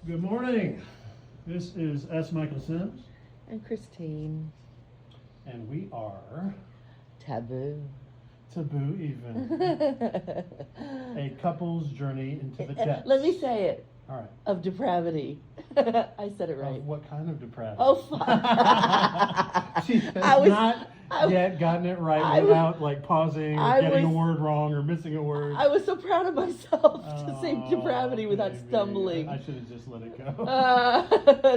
Good morning. This is S. Michael Sims, And Christine. and we are Taboo. Taboo Even, a couple's journey into the depths. Let me say it. All right. Of depravity. I said it right. Of what kind of depravity? Oh, fuck. She has not yet gotten it right without like pausing or getting a word wrong or missing a word. I was so proud of myself to say depravity without baby. stumbling. I should have just let it go.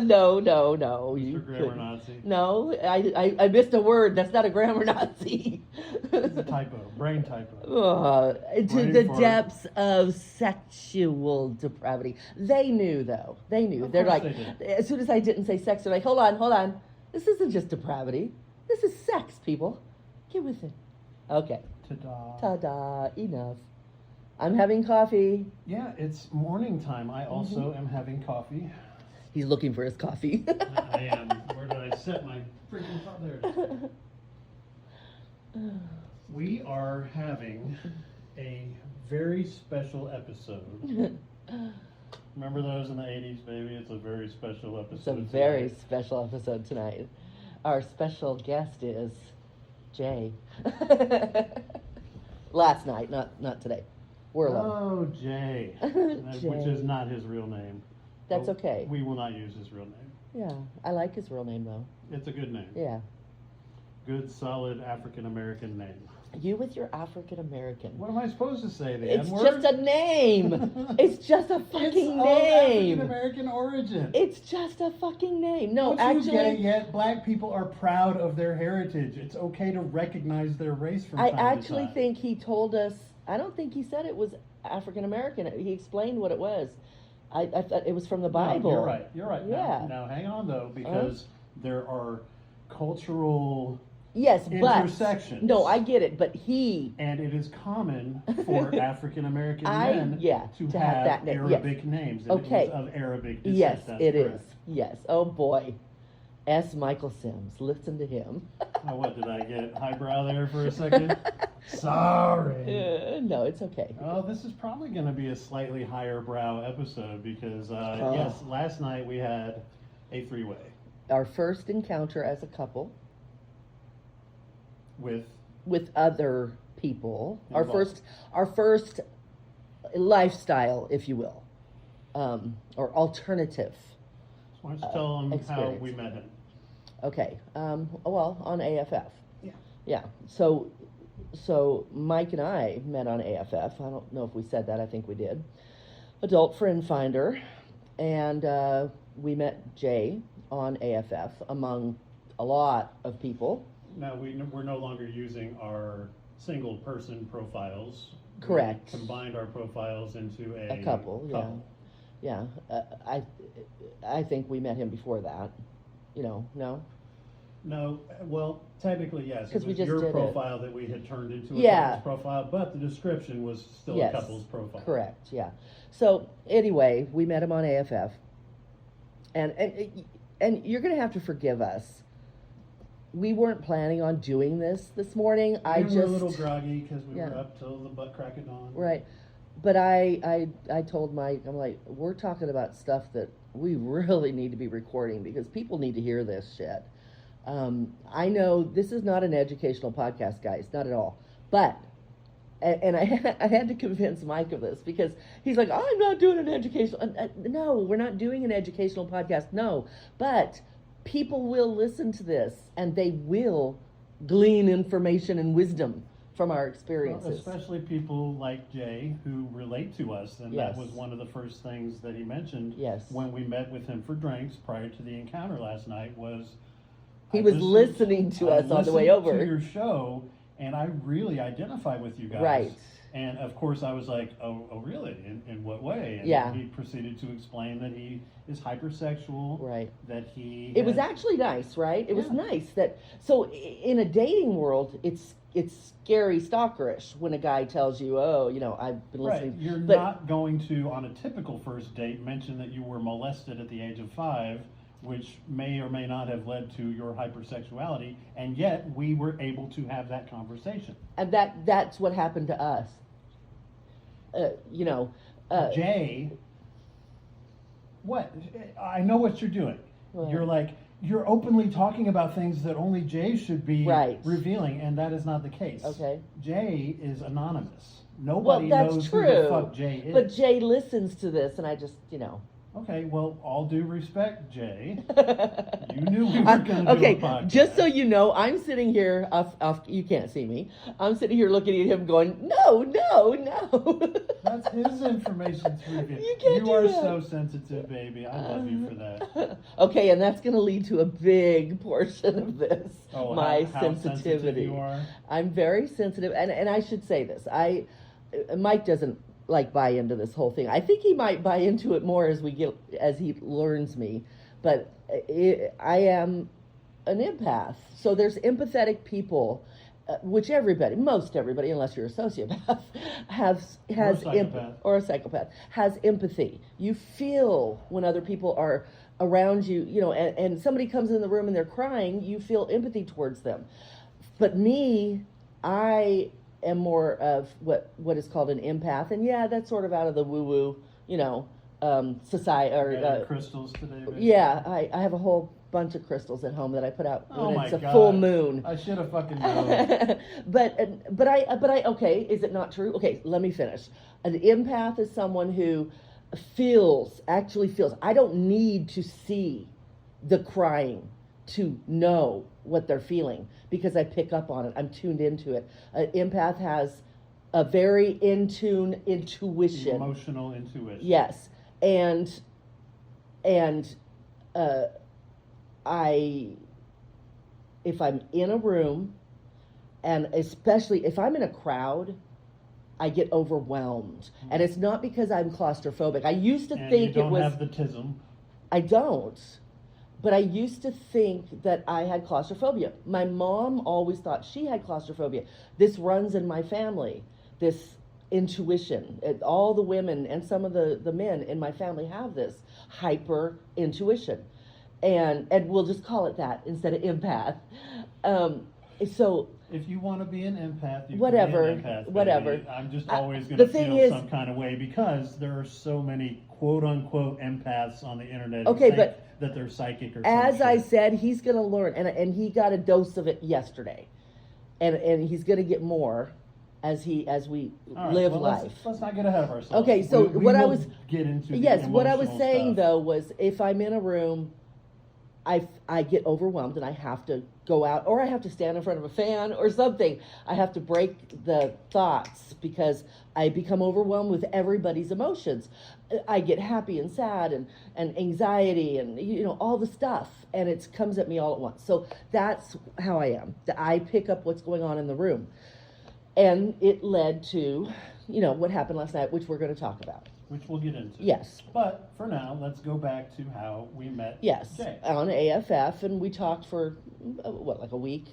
No. Mr. Grammar Nazi. No, I missed a word. That's not a grammar Nazi. It's a typo, brain typo. To the depths of sexual depravity. They knew, though. They knew. They're like, as soon as I didn't say sex, they're like, hold on. This isn't just depravity. This is sex, people. Get with it. Okay. Ta-da. Enough. I'm having coffee. Yeah, it's morning time. I also am having coffee. He's looking for his coffee. I am. Where did I set my freaking cup? There it is. We are having a very special episode. Remember those in the 80s, baby? It's a very special episode. It's a very special episode tonight. Our special guest is Jay. Last night, not today. We're alone. Oh, Jay. Jay. Which is not his real name. That's okay. We will not use his real name. Yeah, I like his real name, though. It's a good name. Yeah. Good, solid African-American name. You with your African-American. What am I supposed to say? The It's N-word? just a name. It's just a fucking It's name. African-American origin. It's just a fucking name. No, Don't you actually, get it yet? Black people are proud of their heritage. It's okay to recognize their race from I time to actually time. think he told us. I don't think he said it was African-American. He explained what it was. I thought it was from the Bible. No, you're right. Yeah. Now hang on though, because there are cultural Yes, but intersections. no, I get it. But he. And it is common for African American men to have that name. Arabic names. And Okay. It was of Arabic descent. Yes, That's it correct. is. Yes. Oh boy. S. Michael Sims. Listen to him. Oh, what did I get? Highbrow there for a second? Sorry. No, it's okay. Well, this is probably going to be a slightly higher brow episode because, yes, last night we had a three-way. Our first encounter as a couple. With other people. Involved. Our first lifestyle, if you will. Or alternative. So why don't you tell them how we met him? Okay. Well, on AFF. Yeah. Yeah. So Mike and I met on AFF. I don't know if we said that. I think we did. Adult Friend Finder. And we met Jay on AFF among a lot of people. Now, we're no longer using our single person profiles. Correct. We combined our profiles into a couple. Yeah. I think we met him before that. No? No, well, technically, yes. It 'Cause we was just your did profile that we had turned into a Yeah. couple's profile, but the description was still Yes. a couple's profile. Correct, yeah. So anyway, we met him on AFF. And you're going to have to forgive us. We weren't planning on doing this morning. We were a little groggy because we were up till the butt crack of dawn. Right. But I told Mike, I'm like, we're talking about stuff that we really need to be recording because people need to hear this shit. I know this is not an educational podcast, guys, not at all. But, and I had to convince Mike of this because he's like, I'm not doing an educational. No, we're not doing an educational podcast. No, but people will listen to this and they will glean information and wisdom from our experiences. Well, especially people like Jay who relate to us. And that was one of the first things that he mentioned when we met with him for drinks prior to the encounter last night was he was listening to us on the way over. To your show, and I really identify with you guys. Right. And of course I was like, oh really? In what way? And he proceeded to explain that he is hypersexual. Right. That he It was actually nice, right? It was nice that so in a dating world it's scary stalkerish when a guy tells you, I've been listening. Right. You're not going to, on a typical first date, mention that you were molested at the age of 5, which may or may not have led to your hypersexuality, and yet we were able to have that conversation. And that's what happened to us. Jay, What? I know what you're doing. What? You're like, you're openly talking about things that only Jay should be Right. revealing, and that is not the case. Okay. Jay is anonymous. Well, Nobody that's knows true. who the fuck Jay is. But Jay listens to this, and I just, Okay, well, all due respect, Jay. You knew we were going to okay, do a podcast. just so you know, I'm sitting here, you can't see me. I'm sitting here looking at him going, no. That's his information to reveal. You can't do are that. so sensitive, baby. I love you for that. Okay, and that's going to lead to a big portion of this. Oh, my how sensitivity. sensitive you are? I'm very sensitive, and I should say this. Mike doesn't buy into this whole thing. I think he might buy into it more as he learns me, but I am an empath. So there's empathetic people, which most everybody, unless you're a sociopath, or a psychopath, has empathy. You feel when other people are around you, and somebody comes in the room and they're crying, you feel empathy towards them. But me, I am more of what is called an empath, and yeah, that's sort of out of the woo-woo, society. Or crystals today, baby? Yeah, I have a whole bunch of crystals at home that I put out when it's a God. full moon. I should have fucking known. but I okay, is it not true? Okay, let me finish. An empath is someone who actually feels. I don't need to see the crying to know what they're feeling because I pick up on it. I'm tuned into it. An empath has a very in-tune intuition. Emotional intuition. Yes. And if I'm in a room, and especially if I'm in a crowd, I get overwhelmed. And it's not because I'm claustrophobic. I used to think it was... you don't have the tism. I don't. But I used to think that I had claustrophobia. My mom always thought she had claustrophobia. This runs in my family, this intuition. All the women and some of the men in my family have this hyper intuition. And we'll just call it that instead of empath. So if you want to be an empath, you whatever, can be an empath. Whatever. Baby. I'm just always going to feel some kind of way because there are so many quote-unquote empaths on the internet. Okay, who but that they're psychic or as some I shit. said, he's going to learn, and he got a dose of it yesterday, and he's going to get more as we live life. Let's not get ahead of ourselves. Okay, so we what I will was get into what I was saying stuff. though was if I'm in a room, I get overwhelmed and I have to go out or I have to stand in front of a fan or something. I have to break the thoughts because I become overwhelmed with everybody's emotions. I get happy and sad and anxiety and all the stuff, and it comes at me all at once. So that's how I am. I pick up what's going on in the room. And it led to, what happened last night, which we're going to talk about. Which we'll get into. Yes. But for now, let's go back to how we met Jay. On AFF, and we talked for, like a week?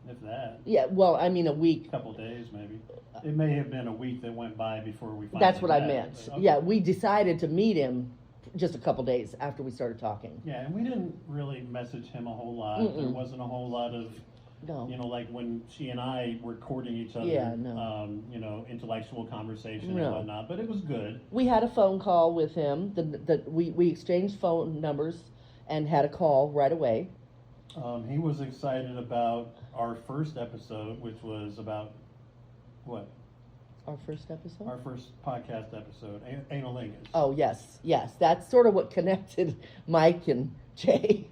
If that. Yeah, well, I mean a week. A couple days, maybe. It may have been a week that went by before we finally That's what met. I meant. Okay. Yeah, we decided to meet him just a couple days after we started talking. Yeah, and we didn't really message him a whole lot. Mm-mm. There wasn't a whole lot of... No. Like when she and I were courting each other, Yeah, no. Intellectual conversation No. and whatnot, but it was good. We had a phone call with him. We exchanged phone numbers and had a call right away. He was excited about our first episode, which was about what? Our first episode? Our first podcast episode, Analingus. Oh, yes. That's sort of what connected Mike and Jay,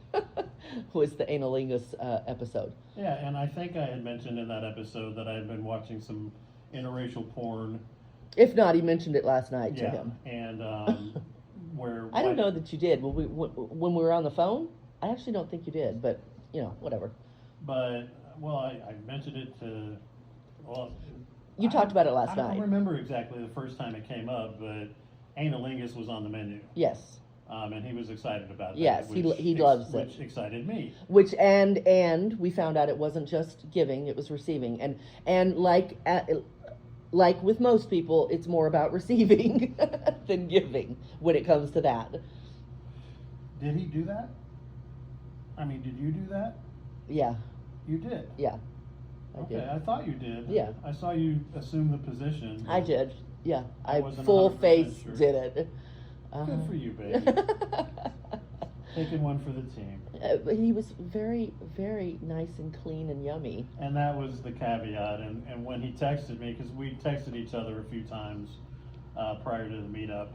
was the Analingus episode. Yeah, and I think I had mentioned in that episode that I had been watching some interracial porn. If not, he mentioned it last night to him. And where... I don't know that you did. When we were on the phone, I actually don't think you did, but, whatever. But, I mentioned it to... You talked about it last night. I don't remember exactly the first time it came up, but analingus was on the menu. Yes. And he was excited about that. Yes, he loves it. Which excited me. Which and we found out it wasn't just giving; it was receiving. And like with most people, it's more about receiving than giving when it comes to that. Did he do that? I mean, did you do that? Yeah. You did? Yeah. Okay, I thought you did. Yeah. I saw you assume the position. I did. Yeah. I wasn't full 100% face sure. did it. Good for you, baby. Taking one for the team. He was very, very nice and clean and yummy. And that was the caveat. And when he texted me, because we texted each other a few times prior to the meetup,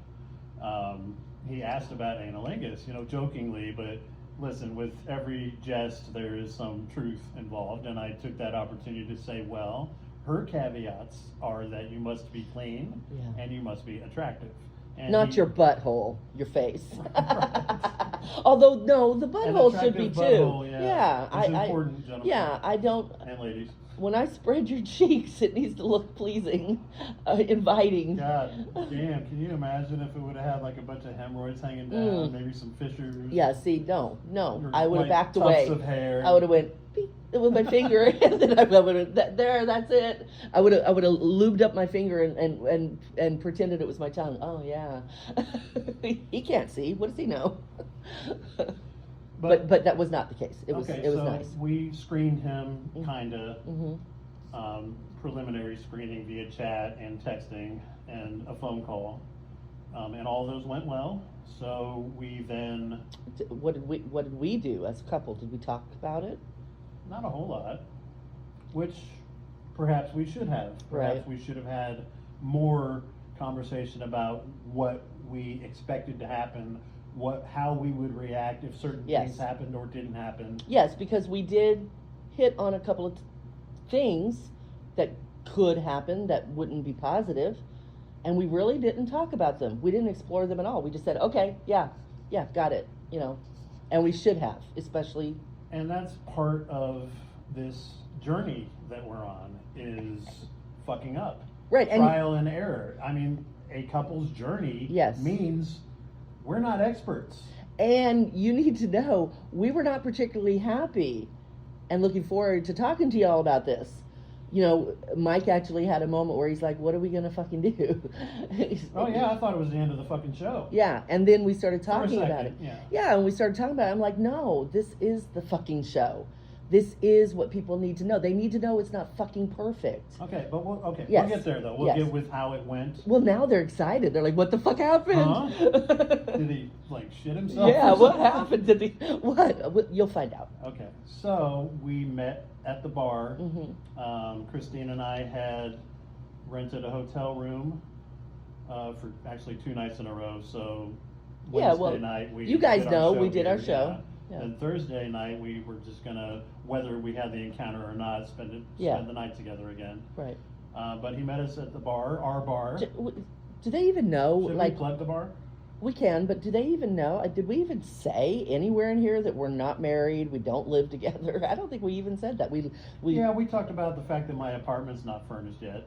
he asked about analingus, jokingly, but listen, with every jest, there is some truth involved. And I took that opportunity to say, well, her caveats are that you must be clean and you must be attractive. And not your butthole, your face. Right. Although, no, the butthole should be butthole, too. Yeah. It's important, gentlemen. Yeah, I don't. And ladies. When I spread your cheeks, it needs to look pleasing, inviting. God damn, can you imagine if it would have had like a bunch of hemorrhoids hanging down, maybe some fissures? Yeah, see, no. Or I would have backed tufts away. Of hair. I would have went beep with my finger, and then I would have, that's it. I would have lubed up my finger and pretended it was my tongue. Oh, yeah. He can't see. What does he know? But that was not the case. It was nice. We screened him kinda preliminary screening via chat and texting and a phone call, and all those went well. So we then what did we do as a couple? Did we talk about it? Not a whole lot, which perhaps we should have. Perhaps we should have had more conversation about what we expected to happen. How we would react if certain things happened or didn't happen. Yes, because we did hit on a couple of things that could happen that wouldn't be positive, and we really didn't talk about them. We didn't explore them at all. We just said, okay, yeah, got it, and we should have, especially. And that's part of this journey that we're on, is fucking up. Right. Trial and error. I mean, a couple's journey means we're not experts. And you need to know, we were not particularly happy and looking forward to talking to y'all about this. Mike actually had a moment where he's like, what are we going to fucking do? Oh, yeah, I thought it was the end of the fucking show. Yeah, and then we started talking about it. Yeah, and we started talking about it. I'm like, no, this is the fucking show. This is what people need to know. They need to know it's not fucking perfect. Okay, but we'll get there, though. We'll get with how it went. Well, now they're excited. They're like, what the fuck happened? Huh? Did he, shit himself? Yeah, what happened? What? You'll find out. Okay, so we met at the bar. Christine and I had rented a hotel room for actually 2 nights in a row. So Wednesday night we you guys know we did our show. Yeah. And Thursday night we were just gonna, whether we had the encounter or not, spend the night together again. Right. But he met us at the bar, our bar. Do they even know? Should we plug the bar? We can, but do they even know? Did we even say anywhere in here that we're not married, we don't live together? I don't think we even said that. We talked about the fact that my apartment's not furnished yet.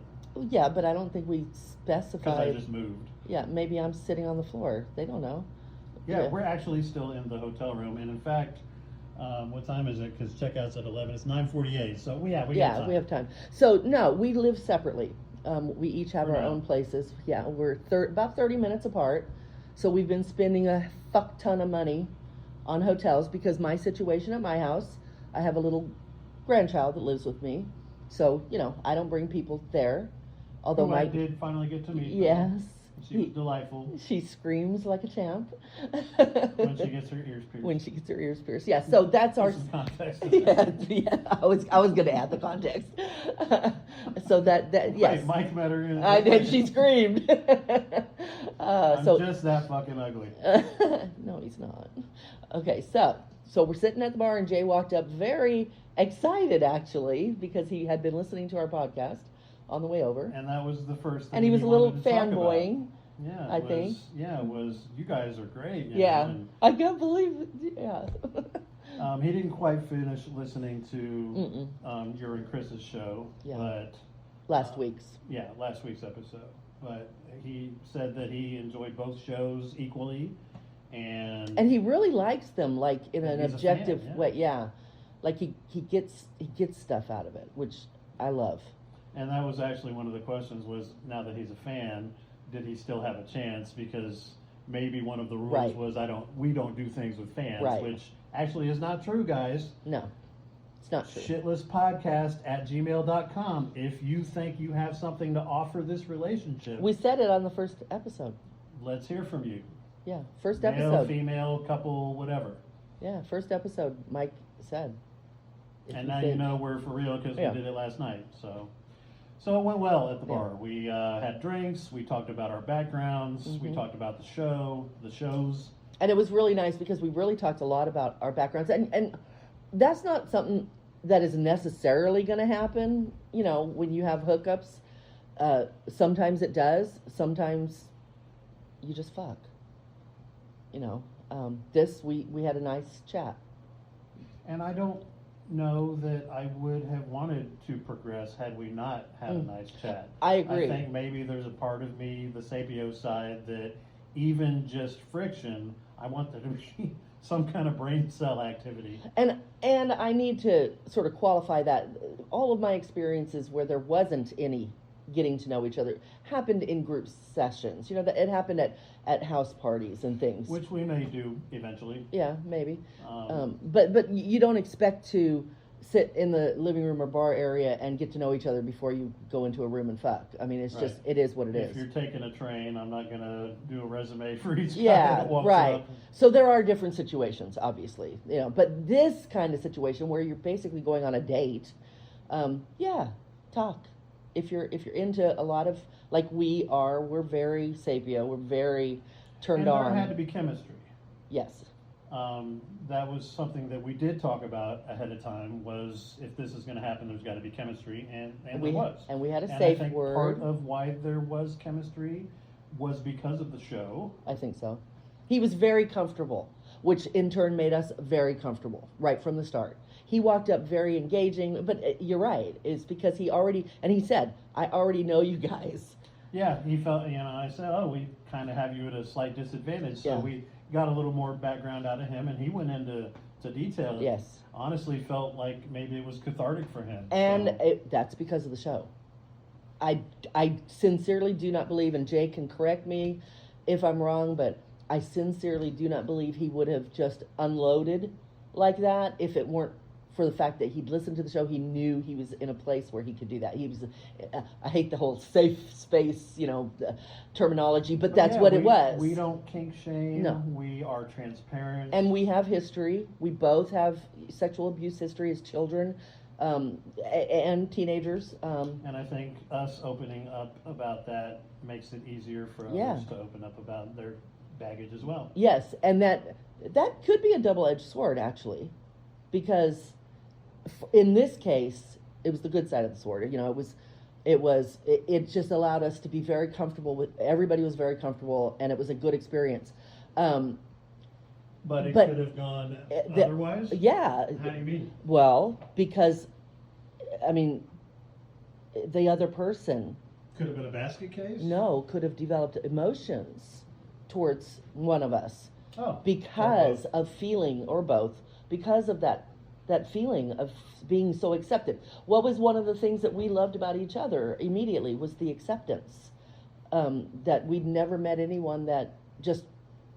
Yeah, but I don't think we specified. Because I just moved. Yeah, maybe I'm sitting on the floor. They don't know. Yeah, we're actually still in the hotel room, and in fact, what time is it? Because checkout's at 11. It's 9:48. So we have time. We have time. So no, we live separately. We each have our own places. Yeah, we're about 30 minutes apart. So we've been spending a fuck ton of money on hotels because my situation at my house, I have a little grandchild that lives with me. So, I don't bring people there. Although I did finally get to meet. Yes. She was delightful. She screams like a champ. When she gets her ears pierced. Yeah, so that's our context. Yeah, I was going to add the context. So that yes. Right, Mike met her in. I did. She screamed. I'm just that fucking ugly. No, he's not. Okay, so we're sitting at the bar, and Jay walked up very excited, actually, because he had been listening to our podcast on the way over. And that was the first thing. And he was a little fanboying. Yeah, I think. Yeah, it was. You guys are great. Yeah, I can't believe it. Yeah. He didn't quite finish listening to your and Chris's show, but last week's. Yeah, last week's episode. But he said that he enjoyed both shows equally, and he really likes them, like in an objective way. Yeah, like he gets stuff out of it, which I love. And that was actually one of the questions was, now that he's a fan, did he still have a chance? Because maybe one of the rules was we don't do things with fans, which actually is not true, guys. No, it's not true. shitlesspodcast@gmail.com if you think you have something to offer this relationship. We said it on the first episode. Let's hear from you. Yeah, first Male, episode. female, couple, whatever. Yeah, first episode, Mike said. If And you now think- you know we're for real because Yeah. we did it last night. So it went well at the Yeah. bar. We had drinks. We talked about our backgrounds. We Mhm. talked about the shows. And it was really nice because we really talked a lot about our backgrounds. And that's not something that is necessarily going to happen, you know, when you have hookups. Sometimes it does. Sometimes you just fuck. You know, we had a nice chat. And I don't know that I would have wanted to progress had we not had a nice chat. I agree. I think maybe there's a part of me, the sapio side, that even just friction, I want there to be some kind of brain cell activity. And I need to sort of qualify that. All of my experiences where there wasn't any getting to know each other happened in group sessions. You know, that it happened at house parties and things. Which we may do eventually. Yeah, maybe. But you don't expect to sit in the living room or bar area and get to know each other before you go into a room and fuck. I mean, it's just, it is what it is. If you're taking a train, I'm not going to do a resume for each guy Yeah, that walks right. up. So there are different situations, obviously, you know, but this kind of situation where you're basically going on a date, yeah, talk. If you're into a lot of, like we are, we're very sapio, we're very turned and on. there had to be chemistry. Yes. That was something that we did talk about ahead of time, was if this is going to happen, there's got to be chemistry, and there was. And we had a And safe I think word. part of why there was chemistry was because of the show. I think so. He was very comfortable, which in turn made us very comfortable right from the start. He walked up very engaging, but you're right. It's because he already, and he said, I already know you guys. Yeah, he felt, you know, I said, oh, we kind of have you at a slight disadvantage. So Yeah. we got a little more background out of him, and he went into detail. Yes. Honestly felt like maybe it was cathartic for him. And So- that's because of the show. I sincerely do not believe, and Jay can correct me if I'm wrong, but I sincerely do not believe he would have just unloaded like that if it weren't for the fact that he'd listened to the show. He knew he was in a place where he could do that. He was, I hate the whole safe space, you know, terminology, but that's yeah, what it was. We don't kink shame. No. We are transparent. And we have history. We both have sexual abuse history as children, and teenagers. And I think us opening up about that makes it easier for others Yeah. to open up about their baggage as well. Yes, and that could be a double-edged sword, actually, because in this case, it was the good side of the sword. You know, it just allowed us to be very comfortable with, everybody was very comfortable, and it was a good experience. But it But, could have gone the- otherwise? Yeah. How do you mean? Well, because, I mean, the other person, Could have been a basket case? no, could have developed emotions towards one of us. Oh. Because or both. of feeling, or both, because of that feeling of being so accepted. What was one of the things that we loved about each other immediately was the acceptance. That we'd never met anyone that just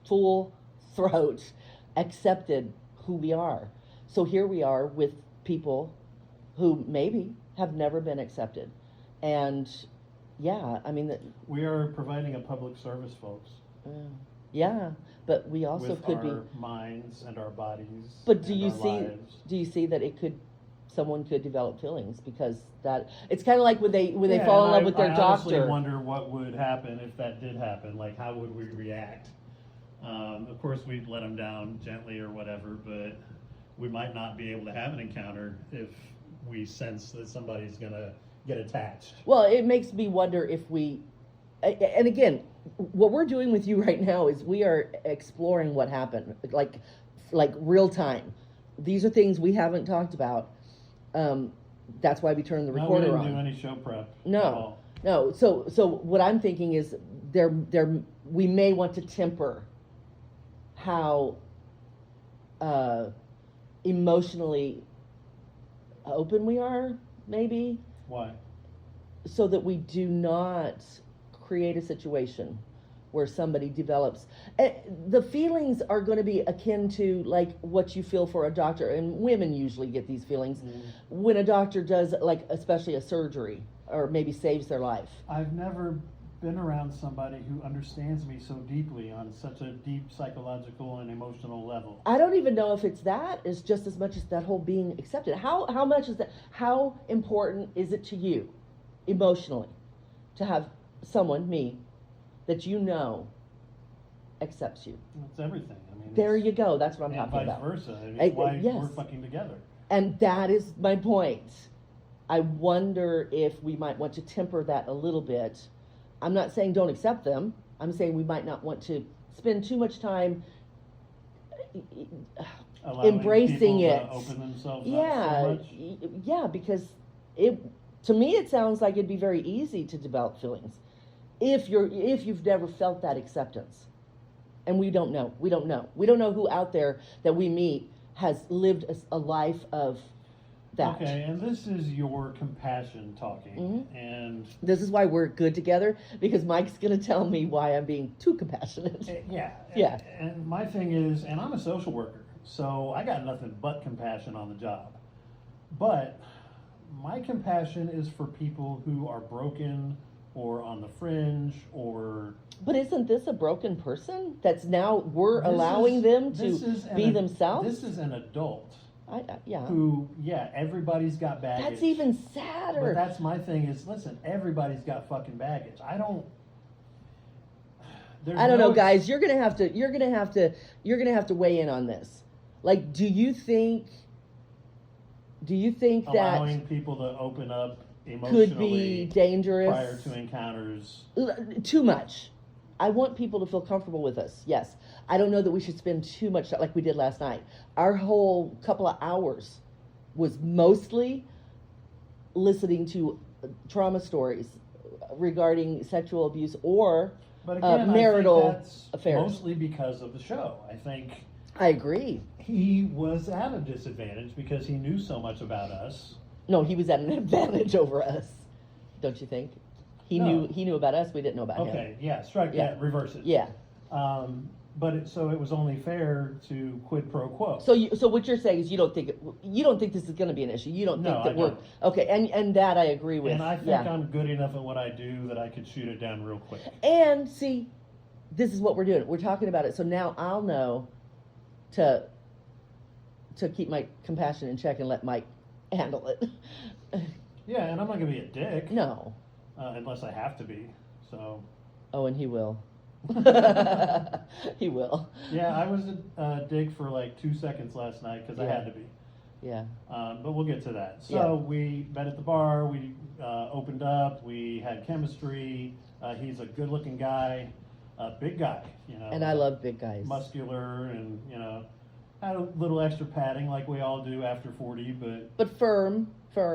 full throat accepted who we are. So here we are with people who maybe have never been accepted. And yeah, I mean, We are providing a public service, folks. yeah, but we also with could our be. minds and our bodies. But do and you our see? lives. Do you see that someone could develop feelings because that it's kind of like when they Yeah, fall in and love with their I honestly doctor. wonder what would happen if that did happen. Like, how would we react? Of course, we'd let them down gently or whatever, but we might not be able to have an encounter if we sense that somebody's gonna get attached. Well, it makes me wonder if we, and again, what we're doing with you right now is we are exploring what happened, like real time. These are things we haven't talked about. That's why we turned the No, we recorder didn't on. do any show prep. at No, all. no. So what I'm thinking is we may want to temper how emotionally open we are, maybe, Why? so that we do not create a situation where somebody develops. The feelings are going to be akin to like what you feel for a doctor, and women usually get these feelings when a doctor does, like, especially a surgery or maybe saves their life. I've never been around somebody who understands me so deeply on such a deep psychological and emotional level. I don't even know if it's that. It's just as much as that whole being accepted. How much is that? How important is it to you, emotionally, to have someone, me, that you know, accepts you? It's everything. I mean, There you go. That's what I'm and talking vice about. versa. I mean, it's why yes. we're fucking together. And that is my point. I wonder if we might want to temper that a little bit. I'm not saying don't accept them. I'm saying we might not want to spend too much time Allowing embracing people it. to open themselves Yeah, up so much. yeah, because to me it sounds like it'd be very easy to develop feelings if you've never felt that acceptance. And we don't know. We don't know who out there that we meet has lived a life of that. Okay, and this is your compassion talking, Mm-hmm. and This is why we're good together, because Mike's going to tell me why I'm being too compassionate. yeah, Yeah. And my thing is, and I'm a social worker, so I got nothing but compassion on the job. But my compassion is for people who are broken or on the fringe or. But isn't this a broken person that's now we're This allowing is- them this to is an be ad- themselves? This is an adult Yeah. who, everybody's got baggage. That's even But sadder. that's my thing is, listen, everybody's got fucking baggage. I don't know, guys. You're gonna have to weigh in on this. Like, do you think allowing that people to open up emotionally could be dangerous? prior to encounters. Too much. I want people to feel comfortable with us. Yes. I don't know that we should spend too much time like we did last night. Our whole couple of hours was mostly listening to trauma stories regarding sexual abuse or But again, marital I think that's affairs. mostly because of the show. I think I agree. he was at a disadvantage because he knew so much about us. No, he was at an advantage over us. Don't you think? He No. knew about us. We didn't know about him. Okay, yeah, strike Yeah. that, reverse it. Yeah. So it was only fair to quid pro quo. So what you're saying is you don't think this is going to be an issue. You don't think No, that I we're don't. okay, and that I agree with. And I think yeah. I'm good enough at what I do that I could shoot it down real quick. And see, this is what we're doing. We're talking about it. So now I'll know to keep my compassion in check and let Mike handle it. Yeah, and I'm not gonna be a dick. No. Unless I have to be. So. Oh, and he will. He will. Yeah, I was a dick for like 2 seconds last night because I Yeah. had to be. Yeah. But we'll get to that. So Yeah. we met at the bar. We opened up. We had chemistry. He's a good-looking guy, big guy. And I love big guys. muscular, and had a little extra padding like we all do after 40. But But firm.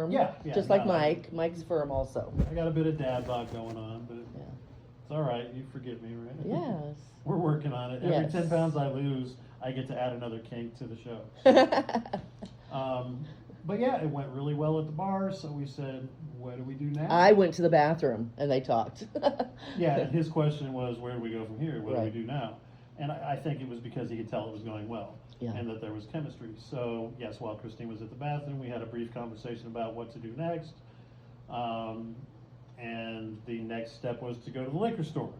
Yeah, Just like no, Mike. Mike's firm also. I got a bit of dad bod going on. But Yeah. it's all right. You forgive me, right? Yes. We're working on it. Every Yes. 10 pounds I lose, I get to add another kink to the show. But yeah, it went really well at the bar, so we said, what do we do now? I went to the bathroom and they talked. Yeah, and his question was, where do we go from here? What Right. do we do now? And I think it was because he could tell it was going well, Yeah. and that there was chemistry. So yes, while Christine was at the bathroom, we had a brief conversation about what to do next. And the next step was to go to the liquor store.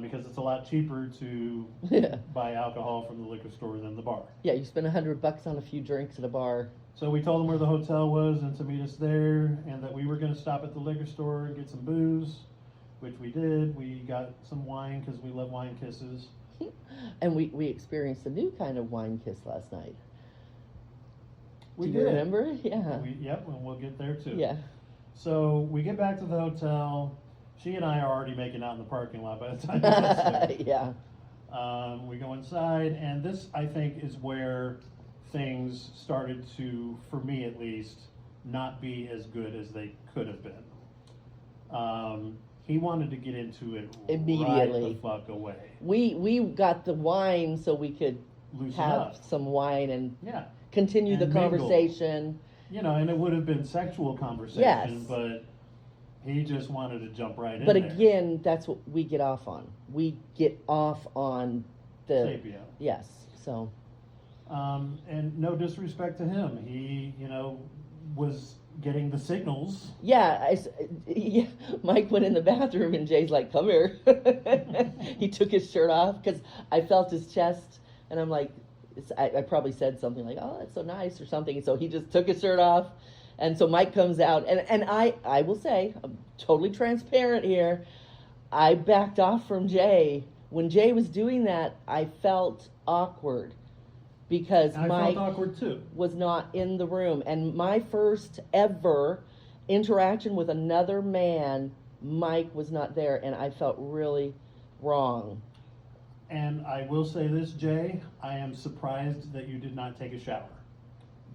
Because it's a lot cheaper to Yeah. buy alcohol from the liquor store than the bar. Yeah, you spend $100 on a few drinks at a bar. So we told them where the hotel was and to meet us there, and that we were going to stop at the liquor store and get some booze, which we did. We got some wine because we love wine kisses. And we experienced a new kind of wine kiss last night. We Do did. you remember? Yeah. Yep, and we'll get there too. Yeah. So we get back to the hotel. She and I are already making out in the parking lot by the time we get there. Yeah. We go inside, and this, I think, is where things started to, for me at least, not be as good as they could have been. He wanted to get into it Immediately. right the fuck away. We got the wine so we could Loosen have up. some wine and Yeah. continue the And mingle. conversation. And it would have been sexual conversation, Yes. but he just wanted to jump right in But there. again, that's what we get off on. We get off on the Sapio. yes. So And no disrespect to him. He, was getting the signals. Yeah, yeah, Mike went in the bathroom and Jay's like, come here. He took his shirt off because I felt his chest and I'm like, I probably said something like, oh, that's so nice or something. And so he just took his shirt off. And so Mike comes out and I will say, I'm totally transparent here. I backed off from Jay. When Jay was doing that, I felt awkward because And I Mike felt awkward too. was not in the room. And my first ever interaction with another man, Mike was not there, and I felt really wrong. And I will say this, Jay, I am surprised that you did not take a shower.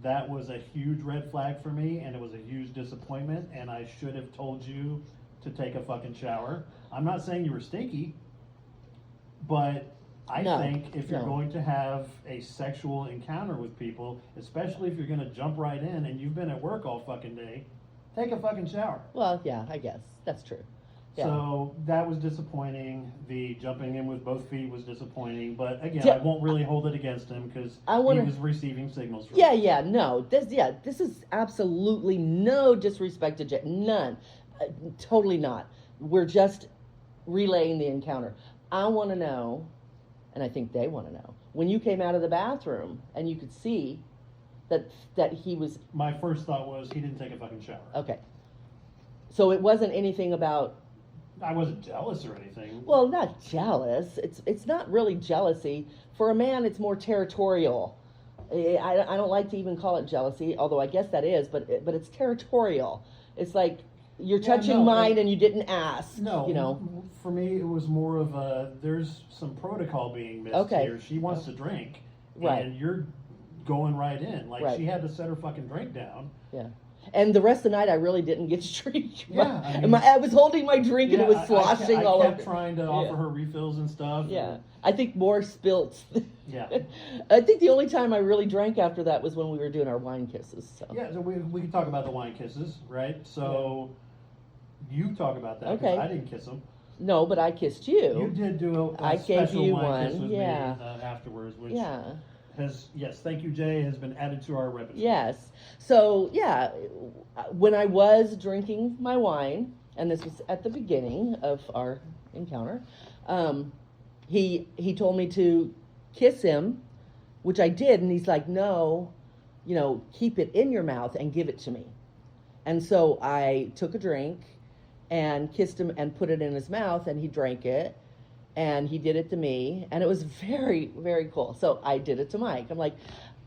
That was a huge red flag for me, and it was a huge disappointment, and I should have told you to take a fucking shower. I'm not saying you were stinky, but I think if you're going to have a sexual encounter with people, especially if you're going to jump right in and you've been at work all fucking day, take a fucking shower. Well, yeah, I guess. That's true. Yeah. So that was disappointing. The jumping in with both feet was disappointing. But again, I won't really hold it against him because he was receiving signals from Yeah, no. This is absolutely no disrespect to Jay. None. Totally not. We're just relaying the encounter. I want to know, and I think they want to know, when you came out of the bathroom and you could see that he was... My first thought was he didn't take a fucking shower. Okay. So it wasn't anything about... I wasn't jealous or anything. Well, not jealous. It's not really jealousy. For a man, it's more territorial. I don't like to even call it jealousy, although I guess that is, but it's territorial. It's like you're touching mine and you didn't ask. No, you know. For me, it was more of a, there's some protocol being missed here. She wants to drink, and you're going right in. Like, she had to set her fucking drink down. Yeah. And the rest of the night, I really didn't get to drink. Yeah, I was holding my drink and it was sloshing all over. I kept trying to offer her refills and stuff. Yeah, I think more spilt. Yeah. I think the only time I really drank after that was when we were doing our wine kisses. So. Yeah, so we can talk about the wine kisses, right? So you talk about that because I didn't kiss them. No, but I kissed you. You did do a I gave special you wine kiss one. with me afterwards, which yes, thank you, Jay, has been added to our repertoire. Yes. So, yeah, when I was drinking my wine, and this was at the beginning of our encounter, he told me to kiss him, which I did, and he's like, no, keep it in your mouth and give it to me. And so I took a drink and kissed him and put it in his mouth, and he drank it. And he did it to me, and it was very, very cool. So I did it to Mike. I'm like,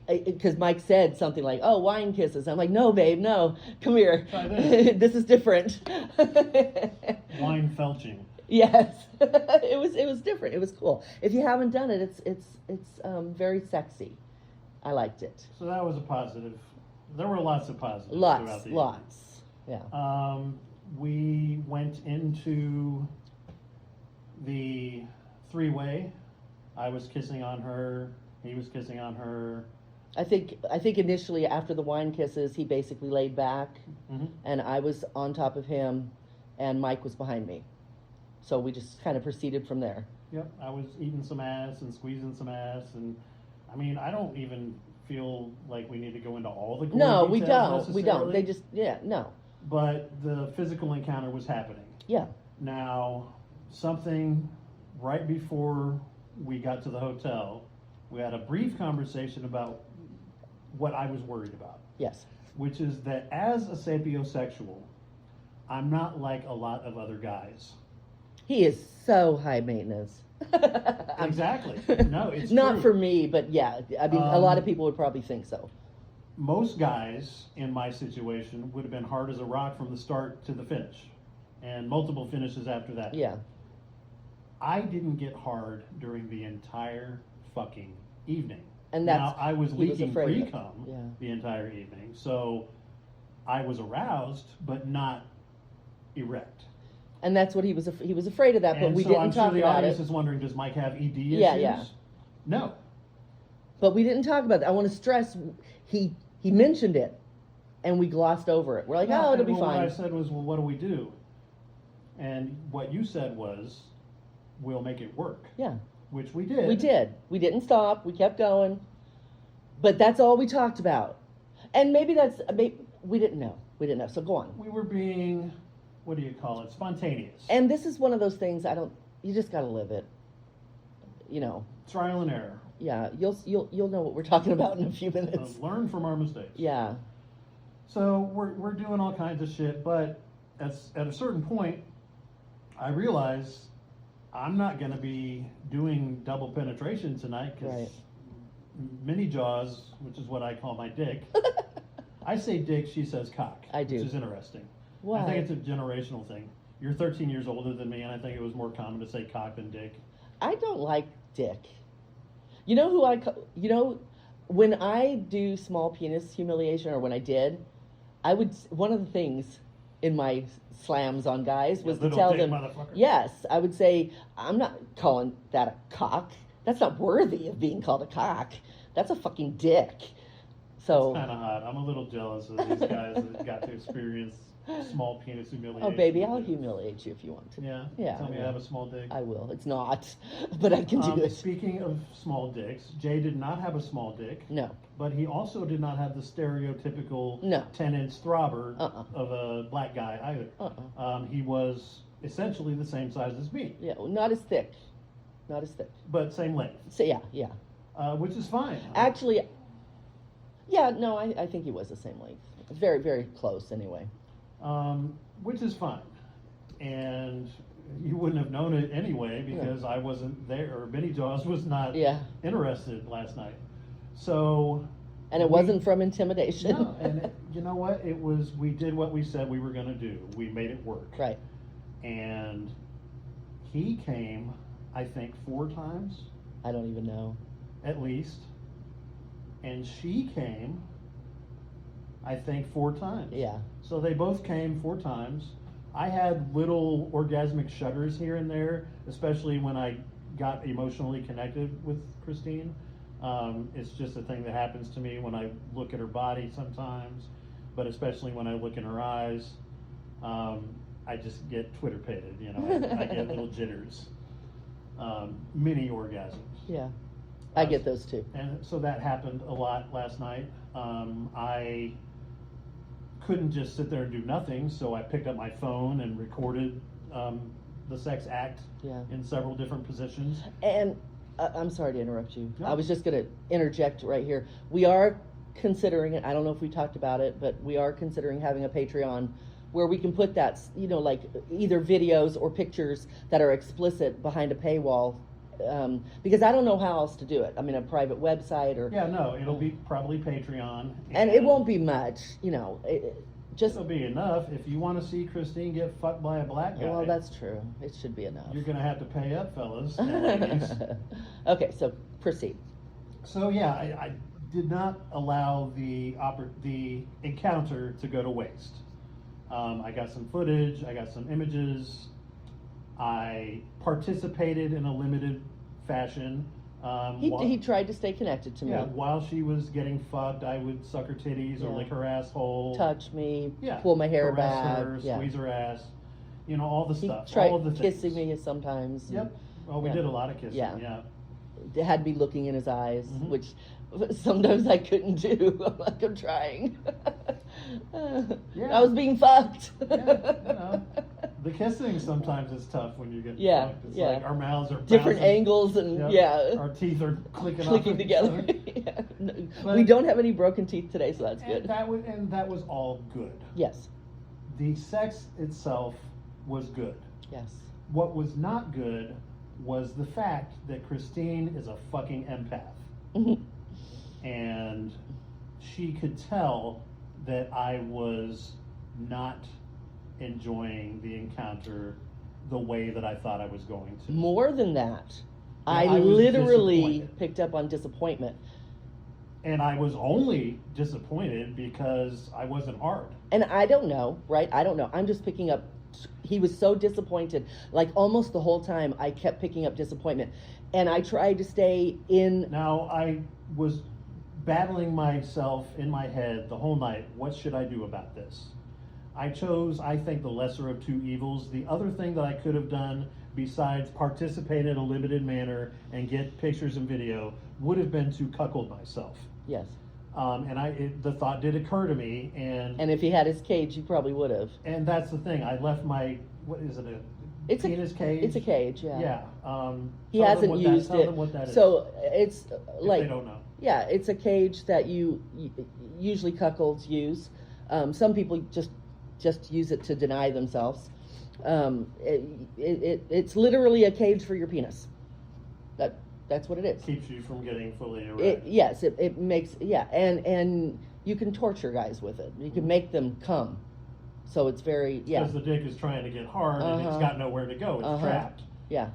because Mike said something like, oh, wine kisses. I'm like, no, babe, no. Come here. Try this. This is different. Wine felching. Yes. It was different. It was cool. If you haven't done it, it's very sexy. I liked it. So that was a positive. There were lots of positives throughout the evening. Lots. Yeah. We went into the three-way. I was kissing on her. He was kissing on her. I think initially after the wine kisses, he basically laid back, and I was on top of him, and Mike was behind me. So we just kind of proceeded from there. Yep, I was eating some ass and squeezing some ass, and I mean, I don't even feel like we need to go into all the gory details we don't. They just, no. But the physical encounter was happening. Yeah. Now, something right before we got to the hotel, we had a brief conversation about what I was worried about. Yes. Which is that as a sapiosexual, I'm not like a lot of other guys. He is so high maintenance. Exactly. No, it's not true. For me, but yeah, I mean, a lot of people would probably think so. Most guys in my situation would have been hard as a rock from the start to the finish, and multiple finishes after that. Yeah. I didn't get hard during the entire fucking evening. And now I was leaking pre-cum the entire evening, so I was aroused, but not erect. And that's what he was afraid of that, but we didn't talk about it. I'm sure the audience is wondering, does Mike have ED issues? Yeah. No. But we didn't talk about that. I want to stress, he mentioned it, and we glossed over it. We're like, it'll be fine. What I said was, well, what do we do? And what you said was, we'll make it work. Yeah. Which we did. We did. We didn't stop. We kept going. But that's all we talked about. And maybe we didn't know. We didn't know. So go on. We were being, what do you call it, spontaneous. And this is one of those things you just got to live it. Trial and error. Yeah, you'll know what we're talking about in a few minutes. Learn from our mistakes. Yeah. So we're doing all kinds of shit, but at a certain point, I realize I'm not going to be doing double penetration tonight because mini jaws, which is what I call my dick. I say dick, she says cock. I do. Which is interesting. Why? I think it's a generational thing. You're 13 years older than me, and I think it was more common to say cock than dick. I don't like dick. You know when I do small penis humiliation, or when I did, one of the things in my slams on guys was to tell them, yes, I would say, I'm not calling that a cock. That's not worthy of being called a cock. That's a fucking dick. So it's kind of hot. I'm a little jealous of these guys that got to experience small penis humiliation. Oh, baby, I'll humiliate you if you want to. Yeah? Yeah. Tell me I have a small dick. I will. It's not, but I can do it. Speaking of small dicks, Jay did not have a small dick. No. But he also did not have the stereotypical 10-inch throbber of a black guy either. He was essentially the same size as me. Yeah, well, not as thick. But same length. So yeah. Which is fine. Actually, yeah, no, I think he was the same length. Very, very close anyway. Which is fine. And you wouldn't have known it anyway because I wasn't there, or Benny Jaws was not interested last night. So... And it wasn't from intimidation. No, and you know what? We did what we said we were going to do. We made it work. Right. And he came, I think, 4 times. I don't even know. At least. And she came, I think, 4 times. Yeah. So they both came 4 times. I had little orgasmic shudders here and there, especially when I got emotionally connected with Christine. It's just a thing that happens to me when I look at her body sometimes, but especially when I look in her eyes, I just get Twitter-pated, I get little jitters, mini orgasms. Yeah, I get those too. And so that happened a lot last night. I couldn't just sit there and do nothing, so I picked up my phone and recorded the sex act in several different positions. And I'm sorry to interrupt you. No. I was just going to interject right here. We are considering it. I don't know if we talked about it, but we are considering having a Patreon where we can put that, like either videos or pictures that are explicit behind a paywall. Because I don't know how else to do it. I mean, a private website or... Yeah, no, it'll be probably Patreon. And it won't be much, It'll be enough. If you want to see Christine get fucked by a black guy... Well, that's true. It should be enough. You're going to have to pay up, fellas and ladies. Okay, so proceed. So, yeah, I did not allow the encounter to go to waste. I got some footage. I got some images. I participated in a limited fashion. He tried to stay connected to me. Yeah, while she was getting fucked, I would suck her titties or lick her asshole. Touch me, pull my hair back. Her, squeeze her ass. All the stuff. He tried all of the kissing things. me sometimes. Yep. Well, we did a lot of kissing, yeah. It had me looking in his eyes, which sometimes I couldn't do. I'm like, I'm trying. I was being fucked. The kissing sometimes is tough when you get fucked. It's like our mouths are different bouncing. Angles and our teeth are clicking together. We don't have any broken teeth today, so that's good. That was all good. Yes. The sex itself was good. Yes. What was not good was the fact that Christine is a fucking empath. And she could tell that I was not enjoying the encounter the way that I thought I was going to. More than that, I was literally picked up on disappointment. And I was only disappointed because I wasn't hard. And I don't know, right? I don't know. I'm just picking up. He was so disappointed. Like almost the whole time I kept picking up disappointment. And I tried to stay in. Now I was battling myself in my head the whole night. What should I do about this? I chose, I think, the lesser of two evils. The other thing that I could have done besides participate in a limited manner and get pictures and video would have been to cuckold myself. Yes. And the thought did occur to me, And if he had his cage, you probably would have. and that's the thing. I left my, what is it, a It's penis cage? It's a cage, yeah. Yeah. He Tell them hasn't what used tell it. them what that is, So it's if like, they don't know. yeah, it's a cage that usually cuckolds use. Some people just use it to deny themselves. It's literally a cage for your penis. That's what it is. Keeps you from getting fully erect. Yes, it makes, yeah, and you can torture guys with it. You can make them come. So it's very, yeah. Because the dick is trying to get hard and it's got nowhere to go. It's trapped. Yeah.